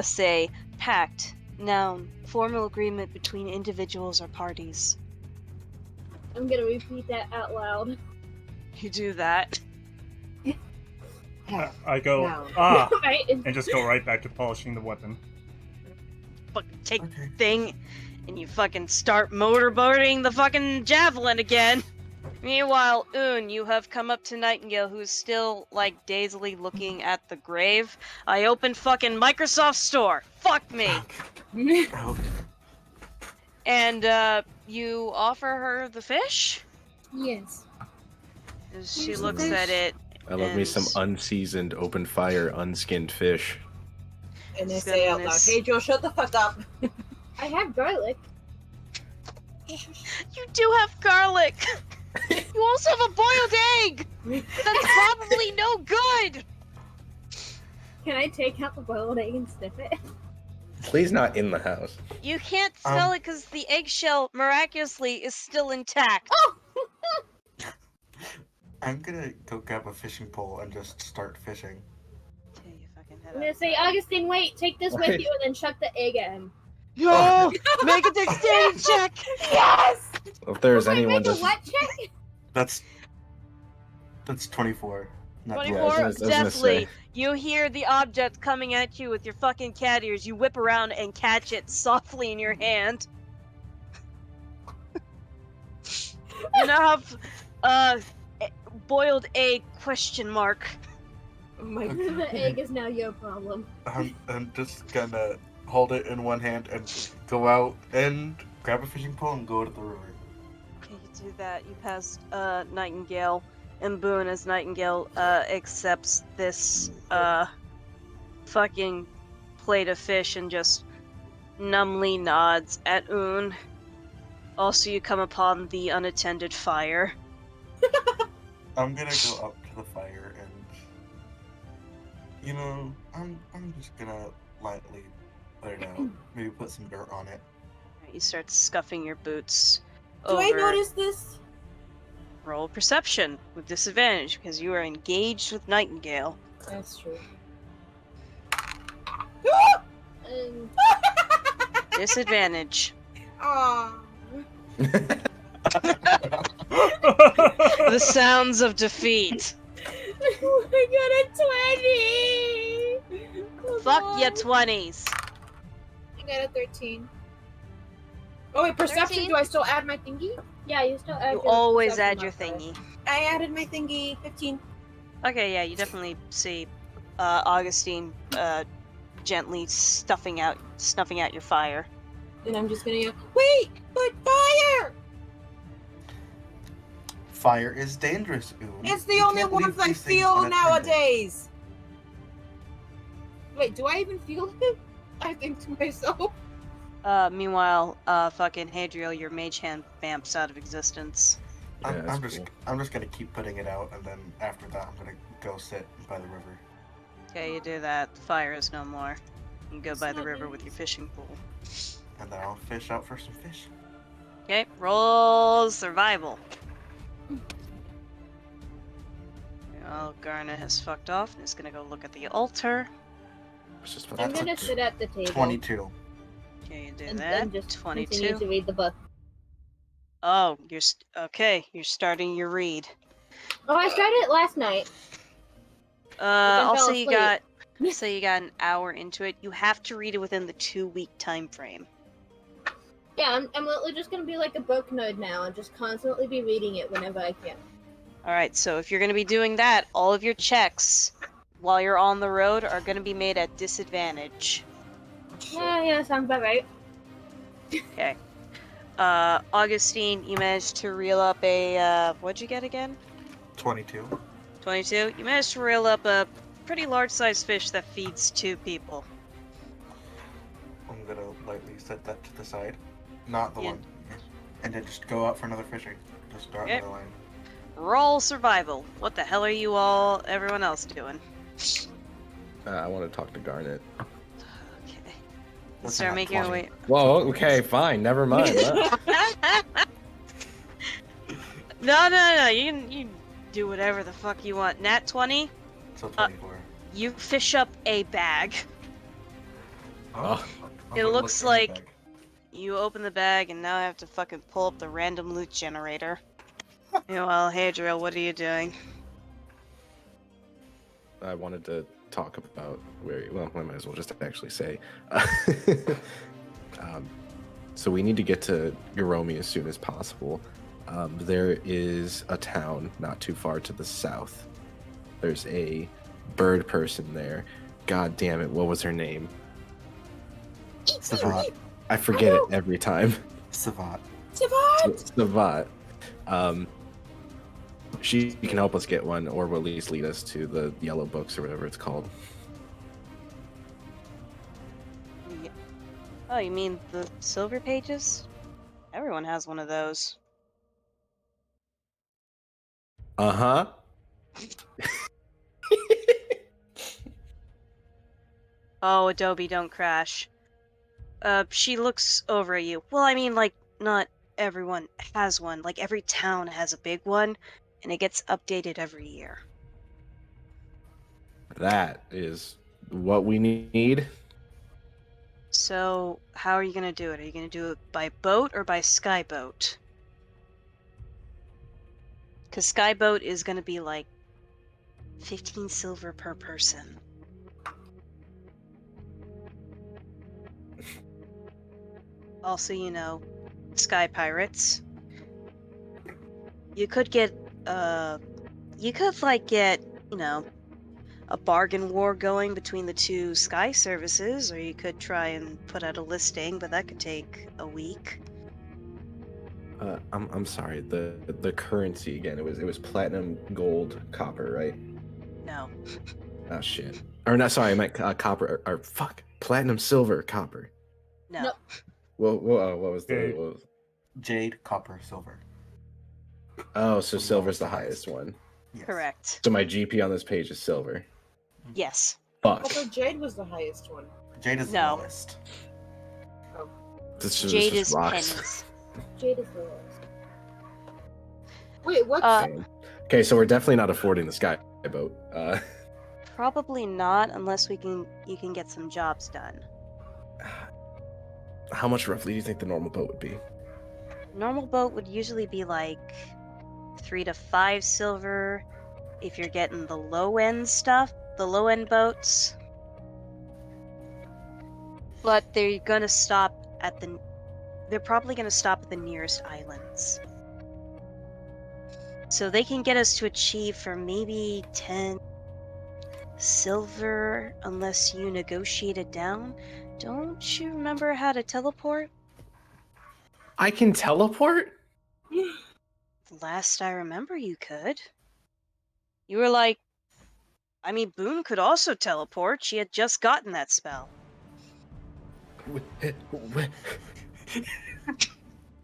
say, "Pact, noun, formal agreement between individuals or parties." I'm gonna repeat that out loud. You do that. I go, No. ah, Right? and just go right back to polishing the weapon. Fucking take Okay. the thing, and you fucking start motorboating the fucking javelin again. Meanwhile, you have come up to Nightingale, who is still, like, dazedly looking at the grave. I opened fucking Microsoft Store. Fuck me. Oh, And, you offer her the fish? Yes. She Here's the looks fish. at it, I love me And- some unseasoned, open fire, unskinned fish. And they say out loud, "Hey Joe, shut the fuck up." I have garlic. You do have garlic. You also have a boiled egg. That's probably no good. Can I take out the boiled egg and sniff it? Please not in the house. You can't smell it because the eggshell miraculously is still intact. Oh! I'm gonna go grab a fishing pole and just start fishing. Okay, you fucking head I'm up. gonna say, Augustine, wait, take this with you, and then chuck the egg at him. No! Make a dexterity check! Yes. If there's Wait, anyone make a to... what check? That's 24. Not 24? I was gonna Definitely. say. You hear the object coming at you with your fucking cat ears. You whip around and catch it softly in your hand. You now have, boiled egg question mark. Oh my god. The egg is now your problem. I'm just gonna hold it in one hand and go out and grab a fishing pole and go to the river. Okay, you do that. You pass Nightingale and Boon as Nightingale accepts this fucking plate of fish and just numbly nods at Un. Also, you come upon the unattended fire. I'm gonna go up to the fire and, you know, I'm just gonna lightly put it out. Maybe put some dirt on it. You start scuffing your boots. Do I over. notice this? Roll perception with disadvantage because you are engaged with Nightingale. That's true. And Disadvantage. Aww. The sounds of defeat. I got a 20. Come Fuck on. ya 20s. I got a 13. Oh wait, perception. 13? Do I still add my thingy? yeah, you still add You your always perception add your modifier. thingy. I added my thingy. 15. Okay, yeah, you definitely see Augustine gently snuffing out your fire. And I'm just gonna yell, "Wait, but fire! Fire is dangerous, Oon. It's the You only can't ones leave I these things feel unattended. nowadays." Wait, do I even feel it? I think to myself. Meanwhile, fucking Hadriel, your mage hand vamps out of existence. Yeah, that's I'm just gonna keep putting it out, and then after that, I'm gonna go sit by the river. Okay, you do that. The fire is no more. You go It's by the not river nice. with your fishing pole. And then I'll fish out for some fish. Okay, roll survival. Well, Garnet has fucked off and is gonna go look at the altar. It's just I'm That's gonna a sit at the table 22. Okay, you do and that. then just continue 22. to read the book. Oh, okay. You're starting your read. Oh, I started it last night. I'll fell say you asleep. got. Say you got an hour into it. You have to read it within the 2-week time frame. Yeah, I'm literally just gonna be like a book nerd now and just constantly be reading it whenever I can. All right. So if you're gonna be doing that, all of your checks while you're on the road are gonna be made at disadvantage. Yeah, sounds about right. Okay. Augustine, you managed to reel up a what'd you get again? 22. 22. You managed to reel up a pretty large-sized fish that feeds 2 people. I'm gonna lightly set that to the side. Not the Yeah. one. And then just go out for another fishing. Just start Okay. another line. Roll survival. What the hell are you everyone else doing? I want to talk to Garnet. Okay. That's Start not making your 20. way. Whoa, okay, fine, never mind. No. You can do whatever the fuck you want. Nat 20. So 24. You fish up a bag. Oh. I'm It gonna looks look in the like- bag. You open the bag, and now I have to fucking pull up the random loot generator. Well, Hadriel, what are you doing? I wanted to talk about well, I might as well just actually say. So we need to get to Yoromi as soon as possible. There is a town not too far to the south. There's a bird person there. God damn it, what was her name? Savat. I forget it every time. Savat. Savat! Savat. She can help us get one, or will at least lead us to the yellow books or whatever it's called. Oh, you mean the silver pages? Everyone has one of those. Uh-huh. Oh, Adobe, don't crash. She looks over at you. Well, I mean, like, not everyone has one. Like, every town has a big one, and it gets updated every year. That is what we need. So, how are you gonna do it? Are you gonna do it by boat or by skyboat? Because skyboat is gonna be like 15 silver per person. Also, you know, sky pirates. You could get, you know, a bargain war going between the two sky services, or you could try and put out a listing, but that could take a week. I'm sorry. The currency again. It was platinum, gold, copper, right? No. Oh shit. Or not. Sorry, I meant copper. Or fuck, platinum, silver, copper. No. Nope. What was the? Okay. What was... Jade, copper, silver. Oh, so From silver's the lowest to highest one. Yes. Correct. So my GP on this page is silver. Yes. Fuck. I thought Jade was the highest one. Jade is No. the lowest. Jade this is rocks. pennies. Jade is the lowest. Wait, what's Okay, so we're definitely not affording the sky boat. Probably not, unless you can get some jobs done. How much roughly do you think the normal boat would be? Normal boat would usually be like 3 to 5 silver if you're getting the low end stuff, the low end boats. But they're gonna stop at they're probably gonna stop at the nearest islands. So they can get us to achieve for maybe 10 silver unless you negotiate it down. Don't you remember how to teleport? I can teleport? Last I remember, you could. You were like, I mean, Boon could also teleport. She had just gotten that spell.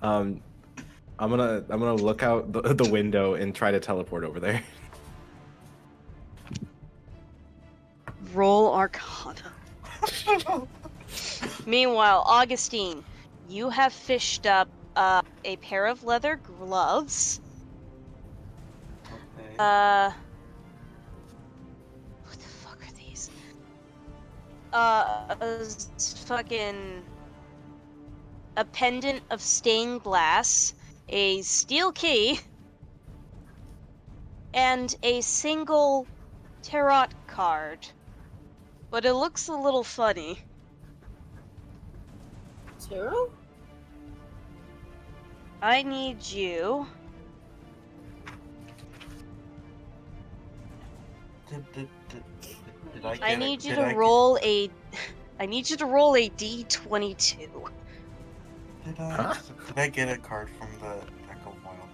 I'm gonna look out the window and try to teleport over there. Roll Arcana. Meanwhile, Augusteen, you have fished up a pair of leather gloves. Okay. What the fuck are these? A pendant of stained glass, a steel key, and a single tarot card. But it looks a little funny. Tarot? I need you. Did I get I it? need you Did to I get- roll a. I need you to roll a d22. Did I? Huh? Did I get a card from the deck of wild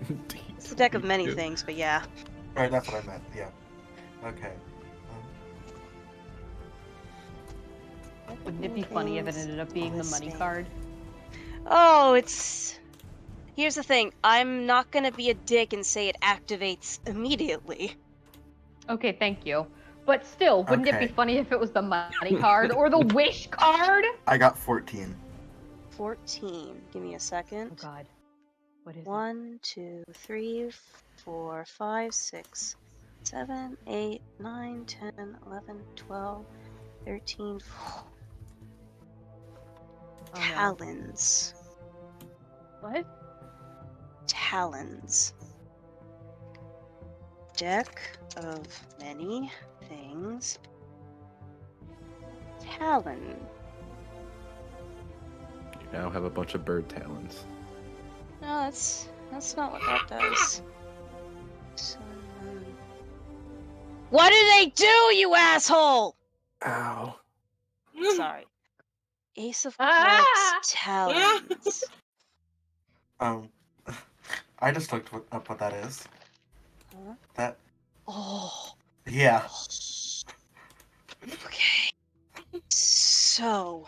things? It's a deck of many things, but yeah. Right, that's what I meant. Yeah. Okay. Wouldn't it be funny if it ended up being the money card? Oh, it's. Here's the thing. I'm not gonna be a dick and say it activates immediately. Okay, thank you. But still, wouldn't it be Okay. funny if it was the money card or the wish card? I got 14. 14. Give me a Oh second. god. What is it? 1, 2, 3, 4, 5, 6, 7, 8, 9, 10, 11, 12, 13. Oh, no. Talons. What? Talons. Deck of many things. Talon. You now have a bunch of bird talons. No, that's not what that does. What do they do, you asshole? Ow. Sorry. Ace of Ah! Clubs, Talons. I just looked up what that is. Huh? That. Oh. Yeah. Okay. So.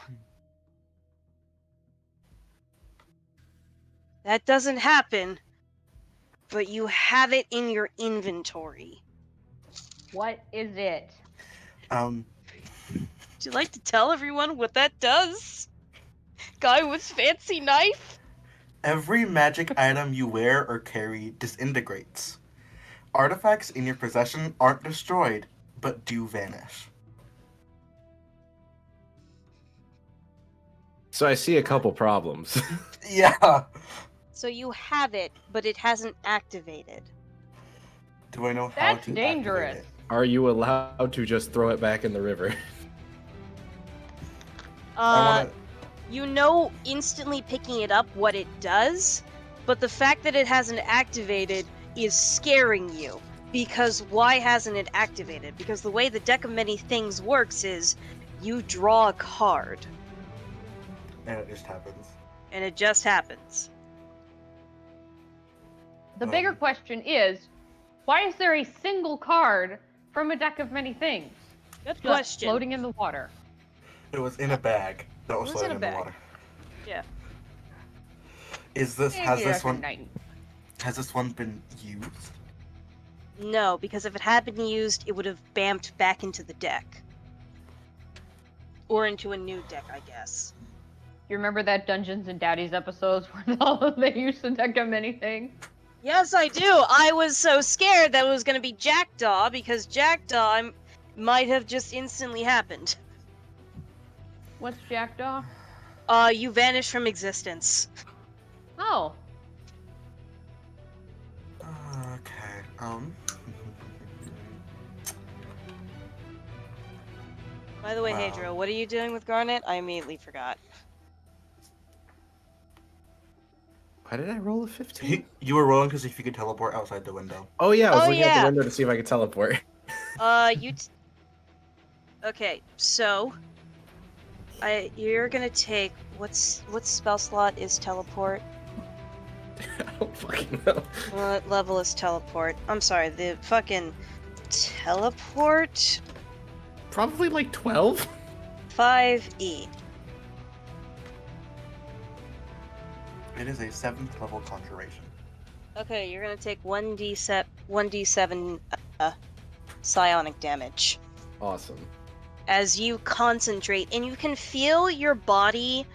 That doesn't happen, but you have it in your inventory. What is it? Um. Would you like to tell everyone what that does? Guy with fancy knife? Every magic item you wear or carry disintegrates. Artifacts in your possession aren't destroyed, but do vanish. So I see a couple problems. Yeah. So you have it, but it hasn't activated. Do I know how That's to dangerous. activate it? Are you allowed to just throw it back in the river? I want to. You know instantly picking it up what it does, but the fact that it hasn't activated is scaring you. Because why hasn't it activated? Because the way the Deck of Many Things works is you draw a card, And it just happens. and it just happens. The bigger question is, why is there a single card from a deck of many things Good just question. floating in the water? It was in a bag that was It was in floating a in the bag. water. Yeah. Has this one been used? No, because if it had been used, it would have bamped back into the deck. Or into a new deck, I guess. You remember that Dungeons and Daddies episodes where they used the deck of many things? Yes, I do. I was so scared that it was going to be Jackdaw, because Jackdaw might have just instantly happened. What's Jackdaw? You vanish from existence. Oh. Okay. By the way, Wow. Hadriel, what are you doing with Garnet? I immediately forgot. Why did I roll a 15? You were rolling because if you could teleport outside the window. Oh yeah, I was Oh, looking at yeah. the window to see if I could teleport. Okay, so you're gonna take what spell slot is teleport? I don't fucking know. What level is teleport? I'm sorry, the fucking teleport Probably like 12. 5e. It is a 7th level conjuration. Okay, you're gonna take 1d7 psionic damage Awesome. as you concentrate, and you can feel your body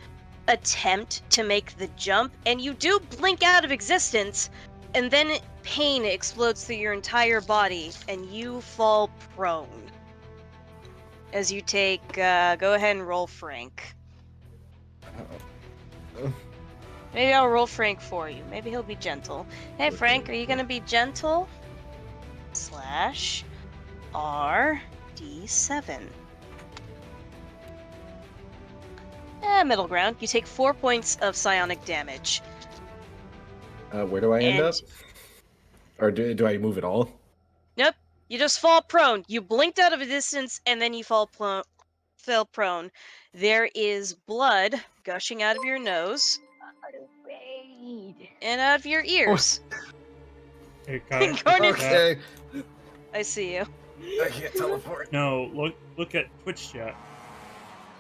attempt to make the jump, and you do blink out of existence, and then pain explodes through your entire body, and you fall prone. As you take, go ahead and roll Frank. Uh-oh. Maybe I'll roll Frank for you. Maybe he'll be gentle. Hey, Frank, are you gonna be gentle? /RD7. Middle ground. You take 4 points of psionic damage. Where do I end And- up? Or do I move at all? Nope. You just fall prone. You blinked out of a distance, and then you fell prone. There is blood gushing out of your nose and out of your ears. Hey, Kai, Garnet- Okay. I see you. I can't teleport. No, look at Twitch chat.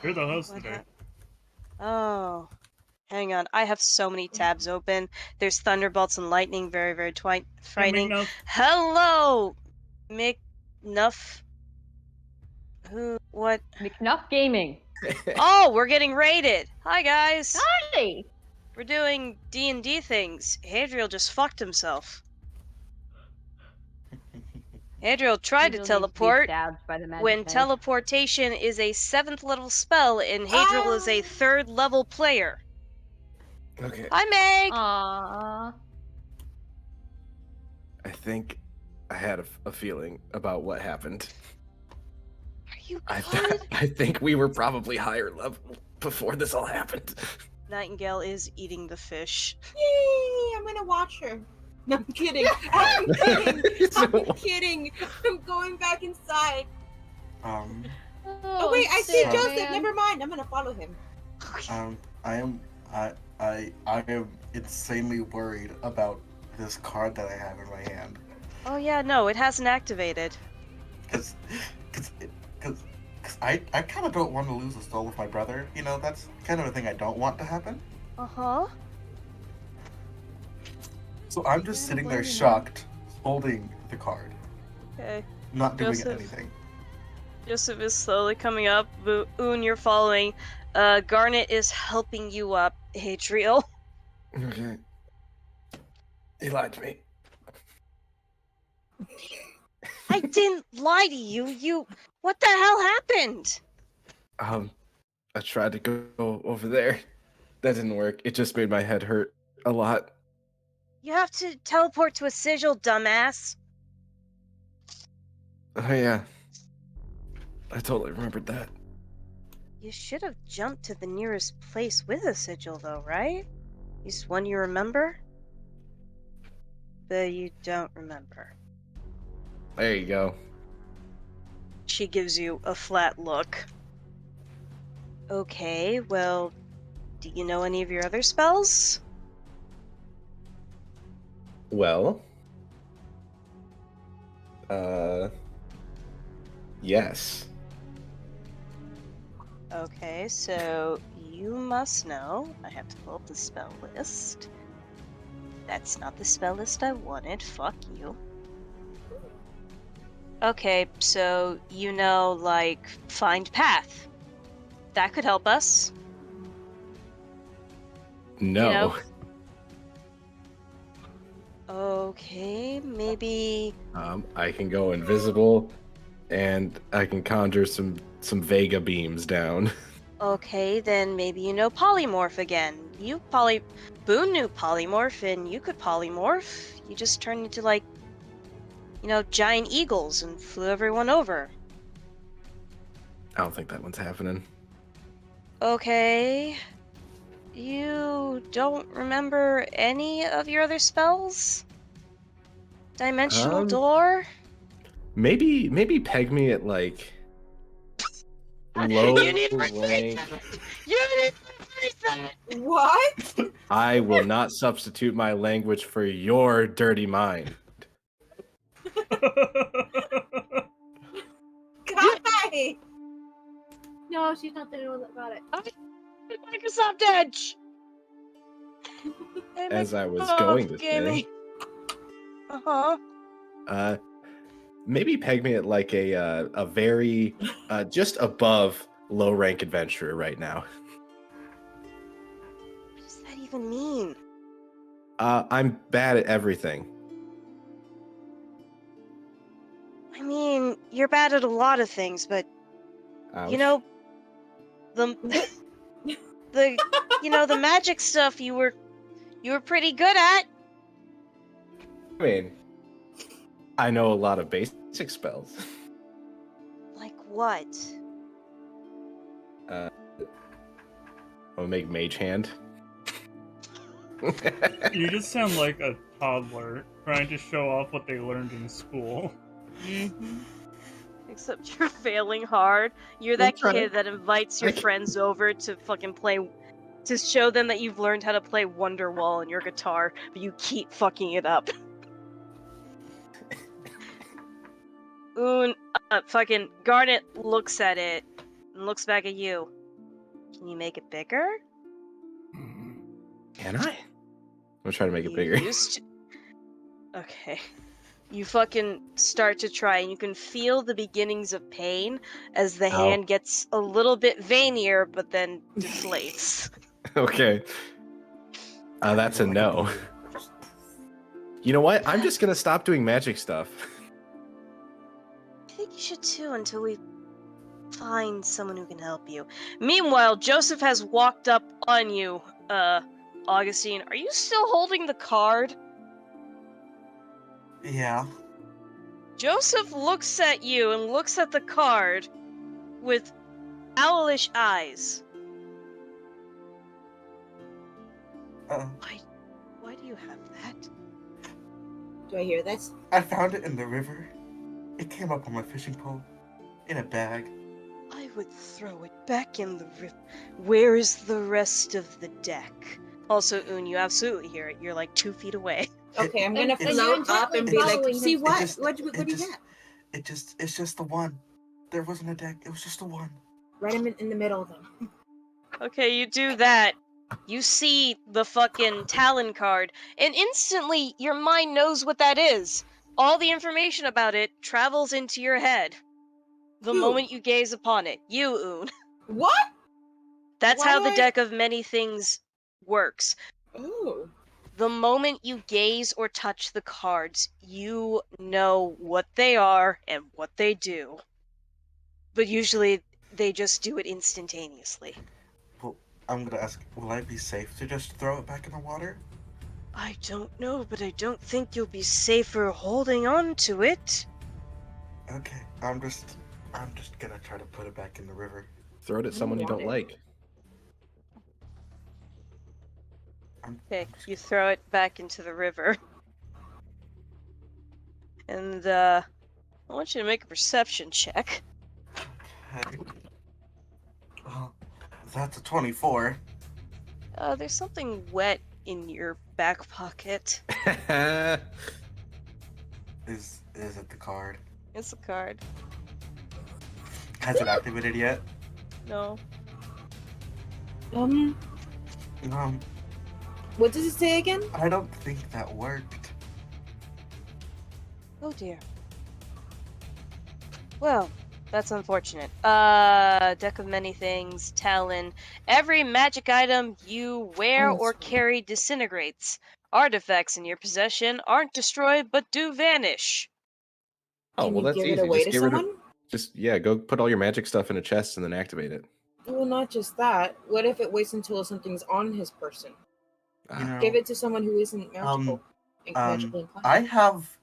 You're the host What today. Oh. Hang on. I have so many tabs open. There's thunderbolts and lightning. Very, very frightening. No. Hello, McNuff. Who? What? McNuff Gaming. Oh, we're getting raided. Hi, guys. Hi! We're doing D&D things. Hadriel just fucked himself. Hadriel tried to Hadriel needs be teleport stabbed by the magic when knife. teleportation is a 7th level spell and Hadriel is a 3rd level player. Okay. Hi, Meg. Aww. I think I had a feeling about what happened. Are you I good? I think we were probably higher level before this all happened. Nightingale is eating the fish. Yay! I'm gonna watch her. No, I'm kidding. I'm kidding. I'm kidding. I'm going back inside. Oh wait, I see sick, Joseph. man. Never mind. I'm gonna follow him. I am insanely worried about this card that I have in my hand. Oh yeah, no, it hasn't activated. Because I kind of don't want to lose the soul of my brother. You know, that's kind of a thing I don't want to happen. Uh-huh. So I'm just Yeah, sitting well, there you know. shocked, holding the card, Okay. not doing Joseph. anything. Joseph is slowly coming up. Boon, you're following. Garnet is helping you up. Hadriel. Okay. He lied to me. I didn't lie to you. What the hell happened? I tried to go over there. That didn't work. It just made my head hurt a lot. You have to teleport to a sigil, dumbass. Oh yeah. I totally remembered that. You should have jumped to the nearest place with a sigil, though, right? At least one you remember? But you don't remember. There you go. She gives you a flat look. Okay, well, do you know any of your other spells? Well. Yes. Okay, so you must know. I have to pull up the spell list. That's not the spell list I wanted. Fuck you. Okay, so you know, like, find path. That could help us. No. You know? Okay, maybe. I can go invisible, and I can conjure some Vega beams down. Okay, then maybe you know polymorph again. Boon knew polymorph, and you could polymorph. You just turned into, like, giant eagles and flew everyone over. I don't think that one's happening. Okay. You don't remember any of your other spells? Dimensional door? Maybe peg me at like low You need rank. You need reset! What? I will not substitute my language for your dirty mind. Guy! No, she's not the one that got it. Microsoft Edge! As I was going to say. Uh-huh. Maybe peg me at like a very just above low rank adventurer right now. What does that even mean? I'm bad at everything. I mean, you're bad at a lot of things, but Ouch. the magic stuff you were pretty good at. I mean, I know a lot of basic spells. Like what? I'll make Mage Hand. You just sound like a toddler trying to show off what they learned in school. Except you're failing hard. You're that kid that invites your friends over to fucking play, to show them that you've learned how to play Wonderwall on your guitar, but you keep fucking it up. Fucking Garnet looks at it and looks back at you. Can you make it bigger? Can I? I'm trying to make it bigger. Okay. You fucking start to try, and you can feel the beginnings of pain as the hand gets a little bit veinier, but then deflates. Okay. That's a no. You know what? I'm just gonna stop doing magic stuff. I think you should too, until we find someone who can help you. Meanwhile, Joseph has walked up on you, Augustine. Are you still holding the card? Yeah. Joseph looks at you and looks at the card with owlish eyes. Why do you have that? Do I hear this? I found it in the river. It came up on my fishing pole. In a bag. I would throw it back in the river. Where is the rest of the deck? Also, Un, you absolutely hear it. You're like 2 feet away. Okay, I'm gonna And you're float up and be like, following see him. what? just- What do you it just- got? It's just the one. There wasn't a deck. It was just the one. Write him in the middle of them. Okay, you do that. You see the fucking Talon card, and instantly your mind knows what that is. All the information about it travels into your head the Who? moment you gaze upon it. You, Oon. What? That's Why how do the I- deck of many things works. Oh. The moment you gaze or touch the cards, you know what they are and what they do. But usually they just do it instantaneously. Well, I'm gonna ask, will I be safe to just throw it back in the water? I don't know, but I don't think you'll be safer holding on to it. Okay, I'm just gonna try to put it back in the river. Throw it at someone you don't like. Okay, I'm just you throw it back into the river. And, I want you to make a perception check. Okay. Well, that's a 24. There's something wet in your back pocket. Is it the card? It's a card. Has it activated yet? No. Um, What does it say again? I don't think that worked. Oh dear. Well, that's unfortunate. Deck of many things, Talon. Every magic item you wear Oh, or that's right. carry disintegrates. Artifacts in your possession aren't destroyed but do vanish. Oh, Can well, you that's give easy. it away Just to get rid of. someone? Just go put all your magic stuff in a chest and then activate it. Well, not just that. What if it waits until something's on his person? You know, Give it to someone who isn't magical. Magically inclined. I have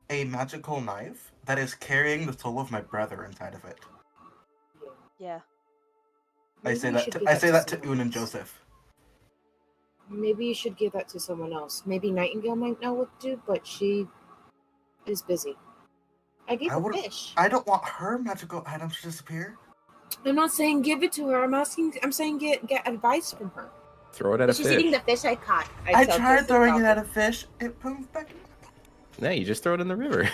a magical knife that is carrying the soul of my brother inside of it. Yeah. I Maybe say you that should to, give I say that to someone Un and else. Joseph. Maybe you should give that to someone else. Maybe Nightingale might know what to do, but she is busy. I gave I her would- fish. I don't want her magical items to disappear. I'm not saying give it to her. I'm saying get advice from her. Throw it at a She's eating fish. the fish I caught. I tried throwing it at a fish. It moved back. Yeah, you just throw it in the river.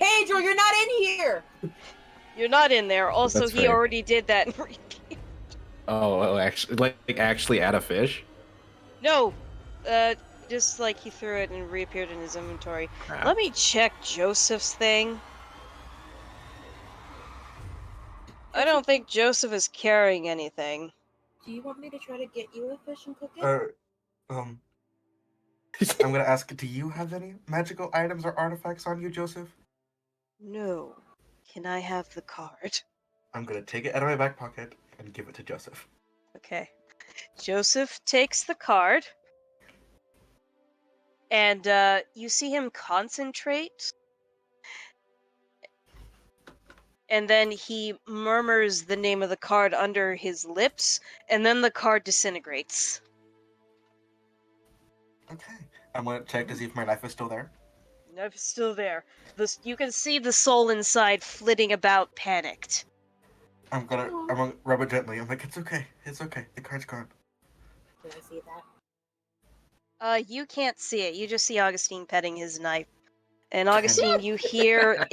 Hey, Joel, you're not in here. You're not in there. Also, That's he fair. already did that. Oh, actually, like actually at a fish. No. Just like he threw it and reappeared in his inventory. Crap. Let me check Joseph's thing. I don't think Joseph is carrying anything. Do you want me to try to get you a fish and cook it? I'm gonna ask, do you have any magical items or artifacts on you, Joseph? No. Can I have the card? I'm gonna take it out of my back pocket and give it to Joseph. Okay. Joseph takes the card. And you see him concentrate. And then he murmurs the name of the card under his lips, and then the card disintegrates. Okay. I'm gonna check to see if my knife is still there. Nope, it's still there. You can see the soul inside flitting about, panicked. I'm gonna rub it gently. I'm like, it's okay. It's okay. The card's gone. Can I see that? You can't see it. You just see Augusteen petting his knife. And Augusteen, you hear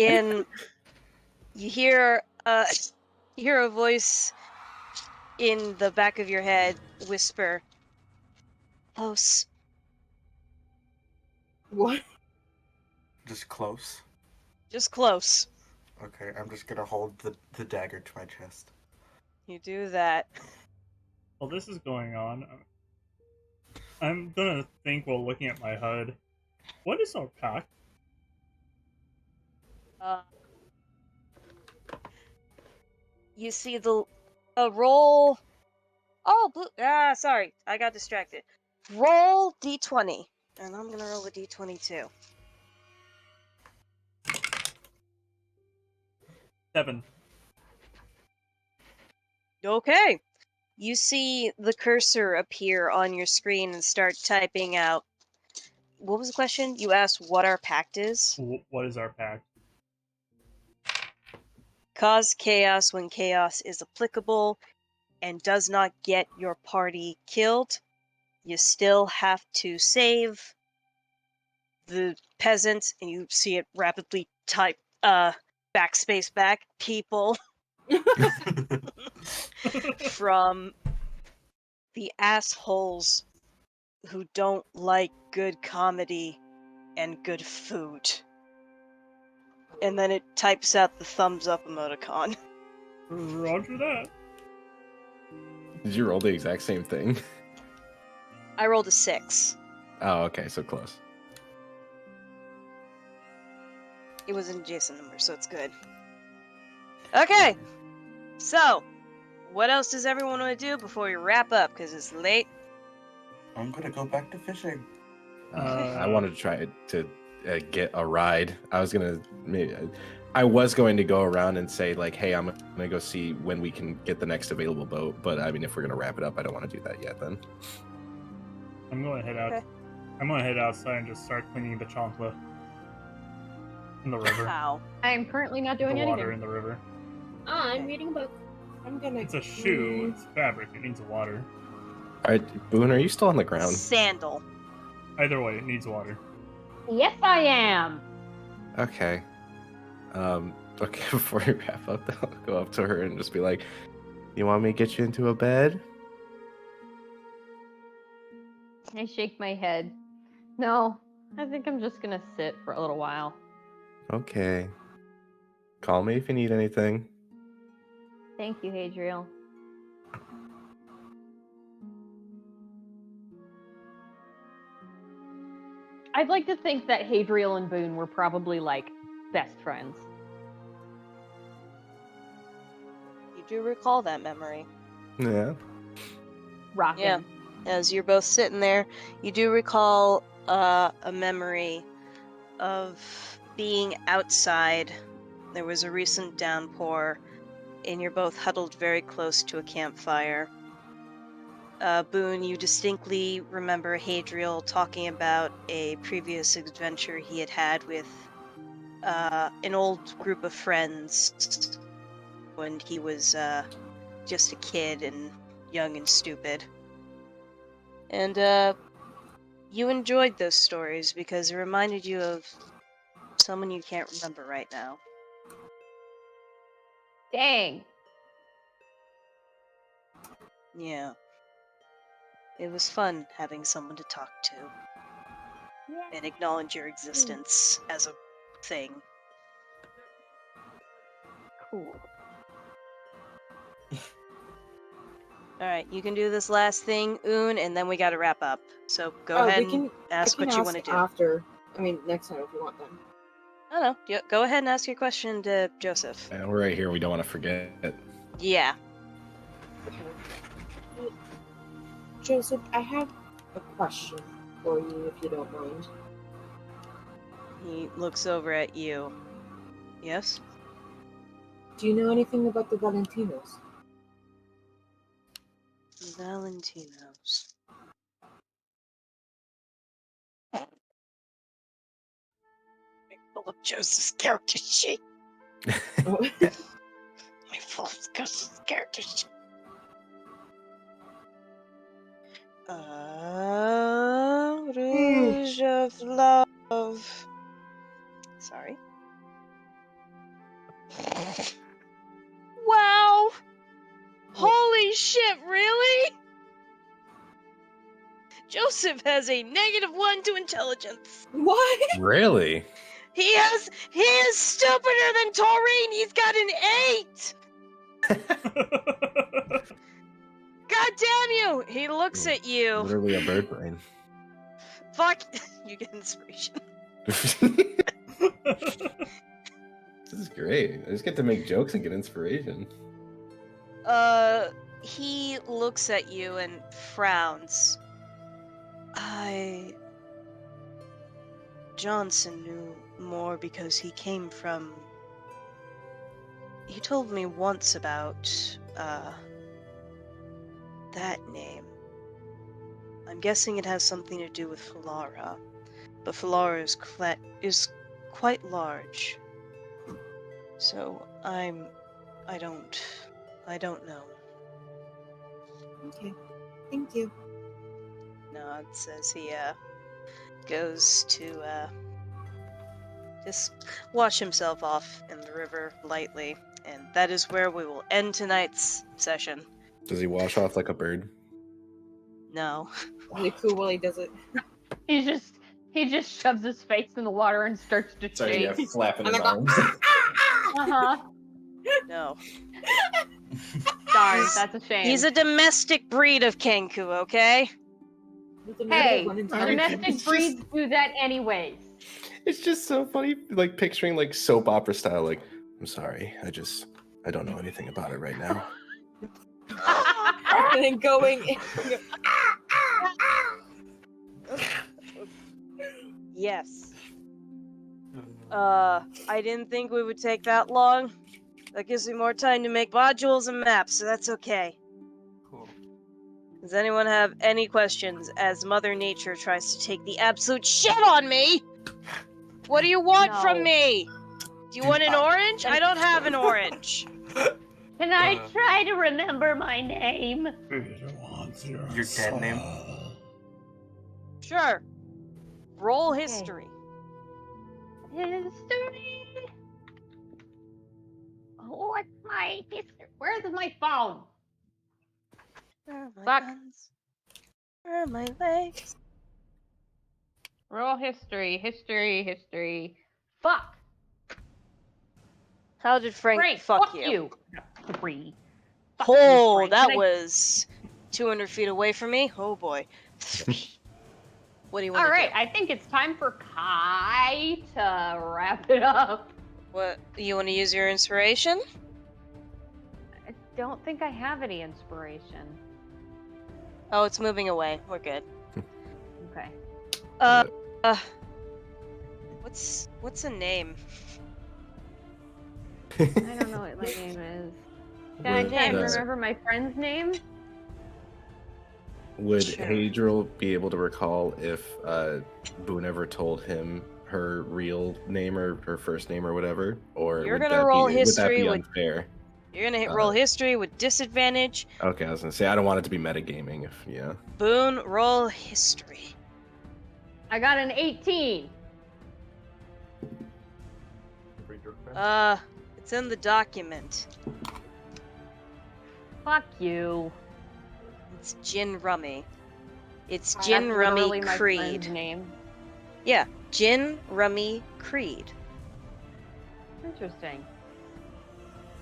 a voice in the back of your head whisper, "Close." What? Just close. Just close. Okay, I'm just gonna hold the dagger to my chest. You do that. While this is going on, I'm gonna think while looking at my HUD. What is our pack? You see the roll. Oh, blue. Sorry, I got distracted. Roll d20, and I'm gonna roll a d20 too. 7. Okay. You see the cursor appear on your screen and start typing out. What was the question? You asked what our pact is? What is our pack? Cause chaos when chaos is applicable and does not get your party killed. You still have to save the peasant, and you see it rapidly type backspace back people from the assholes who don't like good comedy and good food. And then it types out the thumbs up emoticon. Roger that. Did you roll the exact same thing? I rolled a 6. Oh, okay, so close. It was an adjacent number, so it's good. Okay, so what else does everyone want to do before we wrap up? Because it's late. I'm gonna go back to fishing. I wanted to try to get a ride. I was going to go around and say, like, hey, I'm going to go see when we can get the next available boat. But, I mean, if we're going to wrap it up, I don't want to do that yet then. I'm going to head out. Okay. I'm going to head outside and just start cleaning the chancla in the river. How? I am currently not The doing water anything. in the river. I'm reading a book. I'm gonna. It's a shoe. It's fabric. It needs water. All right, Boon, are you still on the ground? Sandal. Either way, it needs water. Yes, I am. Okay. Okay, before we wrap up, I'll go up to her and just be like, you want me to get you into a bed? I shake my head. No, I think I'm just gonna sit for a little while. Okay. Call me if you need anything. Thank you, Hadriel. I'd like to think that Hadriel and Boon were probably like best friends. You do recall that memory. Yeah. Rockin'. Yeah. As you're both sitting there, you do recall a memory of being outside. There was a recent downpour, and you're both huddled very close to a campfire. Boon, you distinctly remember Hadriel talking about a previous adventure he had had with an old group of friends when he was just a kid and young and stupid. And you enjoyed those stories because it reminded you of someone you can't remember right now. Dang. Yeah. It was fun having someone to talk to and acknowledge your existence as a thing. Cool. Alright, you can do this last thing, Un, and then we gotta wrap up. So go Oh, ahead we can and ask what you want to do. after. I mean, next time if you want them. I don't know. Go ahead and ask your question to Joseph. Yeah, we're right here. We don't want to forget. Yeah. Joseph, I have a question for you, if you don't mind. He looks over at you. Yes? Do you know anything about the Valentinos? Valentinos. Pull up Joseph's character sheet. Oh. My full Joseph's character sheet. Rouge of Love. Sorry. Wow! Holy shit, really? Joseph has a -1 to intelligence. What? Really? He is stupider than Toreen. He's got an 8. God damn you! He looks at you. Literally a bird brain. Fuck. You get inspiration. This is great. I just get to make jokes and get inspiration. He looks at you and frowns. Johnson knew more because he came from... He told me once about, that name. I'm guessing it has something to do with Falara. But Falara is quite large. So, I don't know. Okay. Thank you. Nod, says goes to just wash himself off in the river lightly, and that is where we will end tonight's session. Does he wash off like a bird? No. Really cool while he does it. He just shoves his face in the water and starts to Sorry, shake. yeah, flapping his And I go, arms. Uh-huh. No. Sorry, that's a shame. He's a domestic breed of Kenku, okay? With another Hey, one in town. domestic It's breeds do that anyways. It's just so funny, like picturing like soap opera style. Like, I'm sorry, I don't know anything about it right now. And then going. Yes. I didn't think we would take that long. That gives me more time to make modules and maps, so that's okay. Cool. Does anyone have any questions as Mother Nature tries to take the absolute shit on me? What do you want from No. me? Do you want an orange? I don't have an orange. Can I try to remember my name? Your dead name? Sure. Roll history. History. What's my history? Where's my phone? Where are my Fuck. guns? Where are my legs? Roll history. Fuck. How did Frank fuck you? 3. Oh, Frank. that Can I- was 200 feet away from me. Oh boy. What do you want All to right, do? I think it's time for Kai to wrap it up. What, you want to use your inspiration? I don't think I have any inspiration. Oh, it's moving away. We're good. Okay. What's a name? I don't know what my name is. Can I Would, try and uh, remember my friend's name? Would Sure. Hadriel be able to recall if Boon ever told him her real name or her first name or whatever? Or You're would gonna that roll be, would that history be with- unfair? You're gonna roll history with disadvantage. Okay, I was gonna say I don't want it to be metagaming. If yeah, Boone, roll history. I got an 18. It's in the document. Fuck you. It's Gin Rummy. It's That's Gin Rummy literally my Creed. friend's name. Yeah, Gin Rummy Creed. Interesting.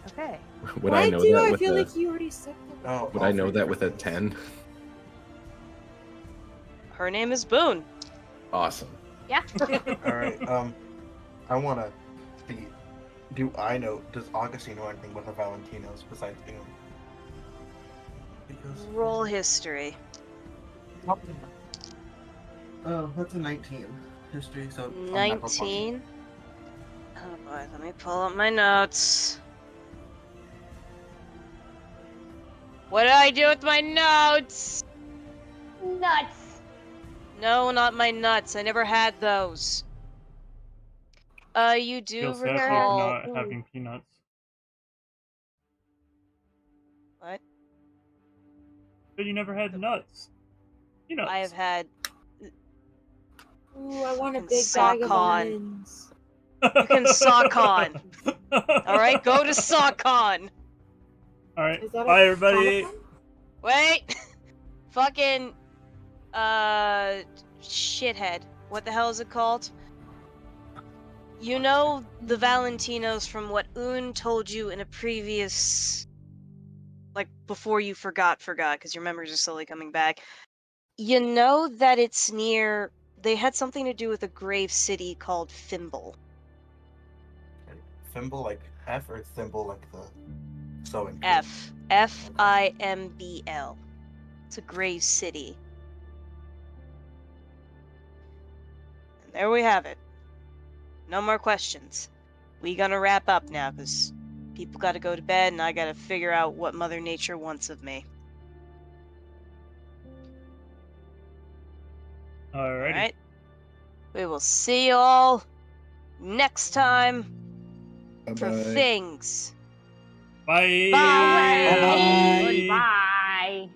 Okay. would Why I know do that I with feel a? like you already said that? Oh, Would I know that with a 10? Her name is Boone. Awesome. Yeah. Alright, I wanna see. Does Augusteen know anything about the Valentinos besides Boone? Because. Roll history. Oh, that's a 19 history, so. I'm not real 19. Oh boy, let me pull up my notes. What did I do with my notes? Nuts. No, not my nuts. I never had those. You do Feel sad for recall. not having peanuts. What? But you never had nuts. Peanuts. I have had. Ooh, I want a Can big sock bag of on. almonds. You can sock on. Alright, go to sock on. Alright, Is that a bye everybody. Comic-Con? Wait! Fucking. Shithead. What the hell is it called? You know the Valentinos from what Un told you in a previous. Like, before you forgot, because your memories are slowly coming back. You know that it's near. They had something to do with a grave city called Fimble. Thimble like F or thimble like the sewing? F. F-I-M-B-L. It's a grave city. And there we have it. No more questions. We gonna wrap up now, because people gotta go to bed, and I gotta figure out what Mother Nature wants of me. Alrighty. Alright? We will see you all next time for Bye-bye. things. Bye. Bye. Goodbye.